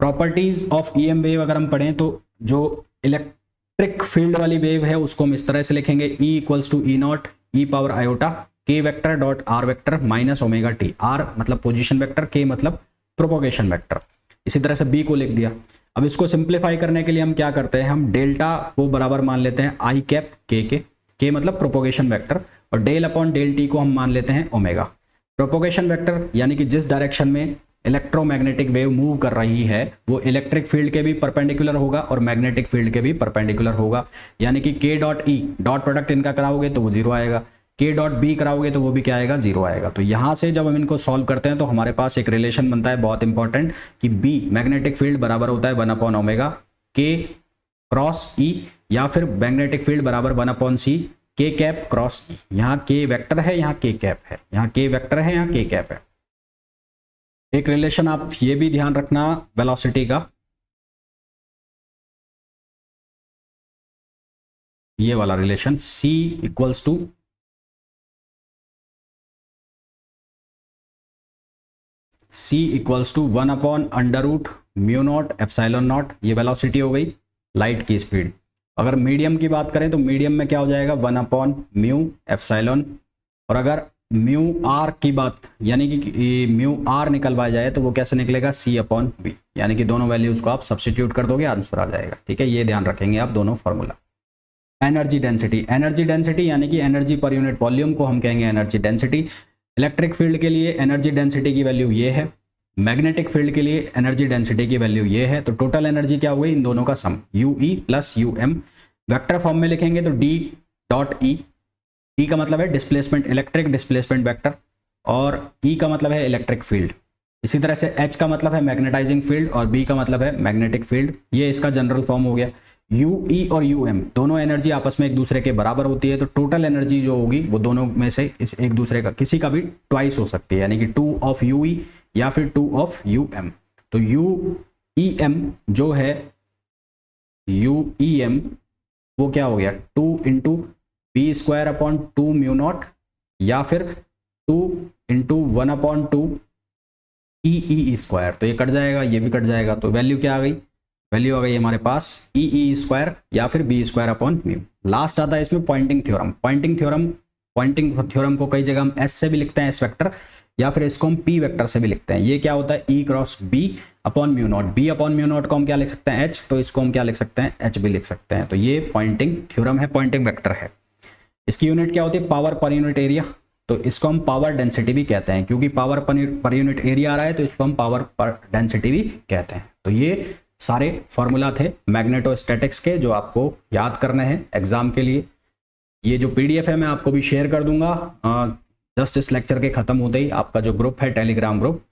Properties of EM wave अगर हम पढ़ें तो जो इलेक्ट्रिक फील्ड वाली वेव है उसको हम इस तरह से लिखेंगे, E equals to E naught E power iota K vector dot R vector minus omega T. R मतलब पोजिशन वेक्टर, के मतलब प्रोपोगेशन वेक्टर। इसी तरह से बी को लिख दिया। अब इसको सिंप्लीफाई करने के लिए हम क्या करते हैं, हम डेल्टा को बराबर मान लेते हैं आई कैप के मतलब प्रोपोगेशन वेक्टर, और डेल अपॉन डेल टी को हम मान लेते हैं ओमेगा। प्रोपोगेशन वेक्टर यानी कि जिस डायरेक्शन में इलेक्ट्रोमैग्नेटिक वेव मूव कर रही है वो इलेक्ट्रिक फील्ड के भी परपेंडिकुलर होगा और मैग्नेटिक फील्ड के भी परपेंडिकुलर होगा, यानी कि के डॉट ई डॉट प्रोडक्ट इनका कराओगे तो वो जीरो आएगा, के डॉट बी कराओगे तो वो भी क्या आएगा, जीरो आएगा। तो यहां से जब हम इनको सॉल्व करते हैं तो हमारे पास एक रिलेशन बनता है बहुत इंपॉर्टेंट कि बी मैग्नेटिक फील्ड बराबर होता है 1 अपॉन ओमेगा के क्रॉस ई, या फिर मैग्नेटिक फील्ड बराबर 1 अपॉन सी के कैप क्रॉस ई। यहाँ के वेक्टर है, यहाँ के कैप है, यहाँ के वेक्टर है, यहाँ के कैप है। एक रिलेशन आप ये भी ध्यान रखना वेलोसिटी का, ये वाला relation C equals to one upon under root mu naught epsilon naught, ये वेलोसिटी हो गई लाइट की स्पीड। अगर मीडियम की बात करें तो मीडियम में क्या हो जाएगा, 1 अपॉन म्यू एप्सिलॉन, और अगर म्यू आर की बात यानी कि म्यू आर निकलवाया जाए तो वो कैसे निकलेगा, C अपॉन बी, यानी कि दोनों वैल्यूज को आप सब्स्टिट्यूट कर दोगे आंसर आ जाएगा। ठीक है, ये ध्यान रखेंगे आप दोनों formula. Energy density, energy density यानी कि एनर्जी पर यूनिट वॉल्यूम को हम कहेंगे एनर्जी डेंसिटी। इलेक्ट्रिक फील्ड के लिए एनर्जी डेंसिटी की वैल्यू ये है, मैग्नेटिक फील्ड के लिए एनर्जी डेंसिटी की वैल्यू ये है। तो टोटल एनर्जी क्या हुई, इन दोनों का सम UE plus UM। Vector form में लिखेंगे तो D डॉट E, E का मतलब है डिस्प्लेसमेंट, इलेक्ट्रिक डिस्प्लेसमेंट वेक्टर, और E का मतलब है इलेक्ट्रिक फील्ड। इसी तरह से H का मतलब है मैग्नेटाइजिंग फील्ड और B का मतलब है मैग्नेटिक फील्ड। ये इसका जनरल फॉर्म हो गया। UE और UM दोनों एनर्जी आपस में एक दूसरे के बराबर होती है, तो टोटल एनर्जी जो होगी वो दोनों में से एक दूसरे का किसी का भी ट्वाइस हो सकती है, यानी कि 2 ऑफ UE या फिर 2 ऑफ UM। तो UEM जो है UEM वो क्या हो गया, 2 into B square upon 2 mu naught, या फिर 2 इंटू 1 अपॉन 2 EE स्क्वायर। तो ये कट जाएगा, ये भी कट जाएगा, तो वैल्यू क्या आ गई, वैल्यू आ गई हमारे पास EE स्क्वायर या फिर B square upon mu. Last आता है इसमें पॉइंटिंग थ्योरम। पॉइंटिंग थ्योरम को कई जगह हम S से भी लिखते हैं, एस वेक्टर, या फिर इसको हम P वेक्टर से भी लिखते हैं। ये क्या होता है, E cross B upon mu naught. B upon mu naught को हम क्या लिख सकते हैं, H, तो इसको हम क्या लिख सकते हैं, H भी लिख सकते हैं। तो ये पॉइंटिंग थ्योरम है, पॉइंटिंग वेक्टर है। इसकी यूनिट क्या होती है, पावर पर यूनिट एरिया। तो इसको हम पावर डेंसिटी भी कहते हैं, क्योंकि पावर पर यूनिट एरिया आ रहा है तो इसको हम पावर पर डेंसिटी भी कहते हैं। तो ये सारे फॉर्मूला थे मैग्नेटोस्टैटिक्स के जो आपको याद करने हैं एग्जाम के लिए। ये जो PDF है मैं आपको भी शेयर कर दूंगा जस्ट इस लेक्चर के खत्म होते ही। आपका जो ग्रुप है टेलीग्राम ग्रुप,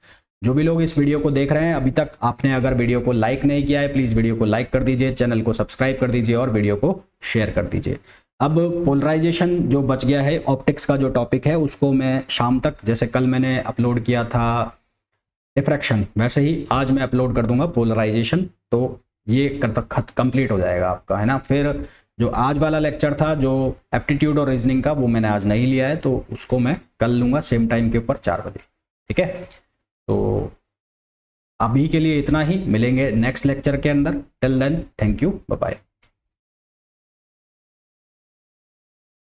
जो भी लोग इस वीडियो को देख रहे हैं अभी तक आपने अगर वीडियो को लाइक नहीं किया है प्लीज वीडियो को लाइक कर दीजिए, चैनल को सब्सक्राइब कर दीजिए और वीडियो को शेयर कर दीजिए। अब पोलराइजेशन जो बच गया है, ऑप्टिक्स का जो टॉपिक है उसको मैं शाम तक, जैसे कल मैंने अपलोड किया था डिफ्रैक्शन, वैसे ही आज मैं अपलोड कर दूंगा पोलराइजेशन। तो ये कंप्लीट हो जाएगा आपका, है ना। फिर जो आज वाला लेक्चर था जो एप्टीट्यूड और रीजनिंग का, वो मैंने आज नहीं लिया है, तो उसको मैं कल लूंगा सेम टाइम के ऊपर 4 बजे। ठीक है, तो अभी के लिए इतना ही, मिलेंगे नेक्स्ट लेक्चर के अंदर। Till then thank you, bye bye.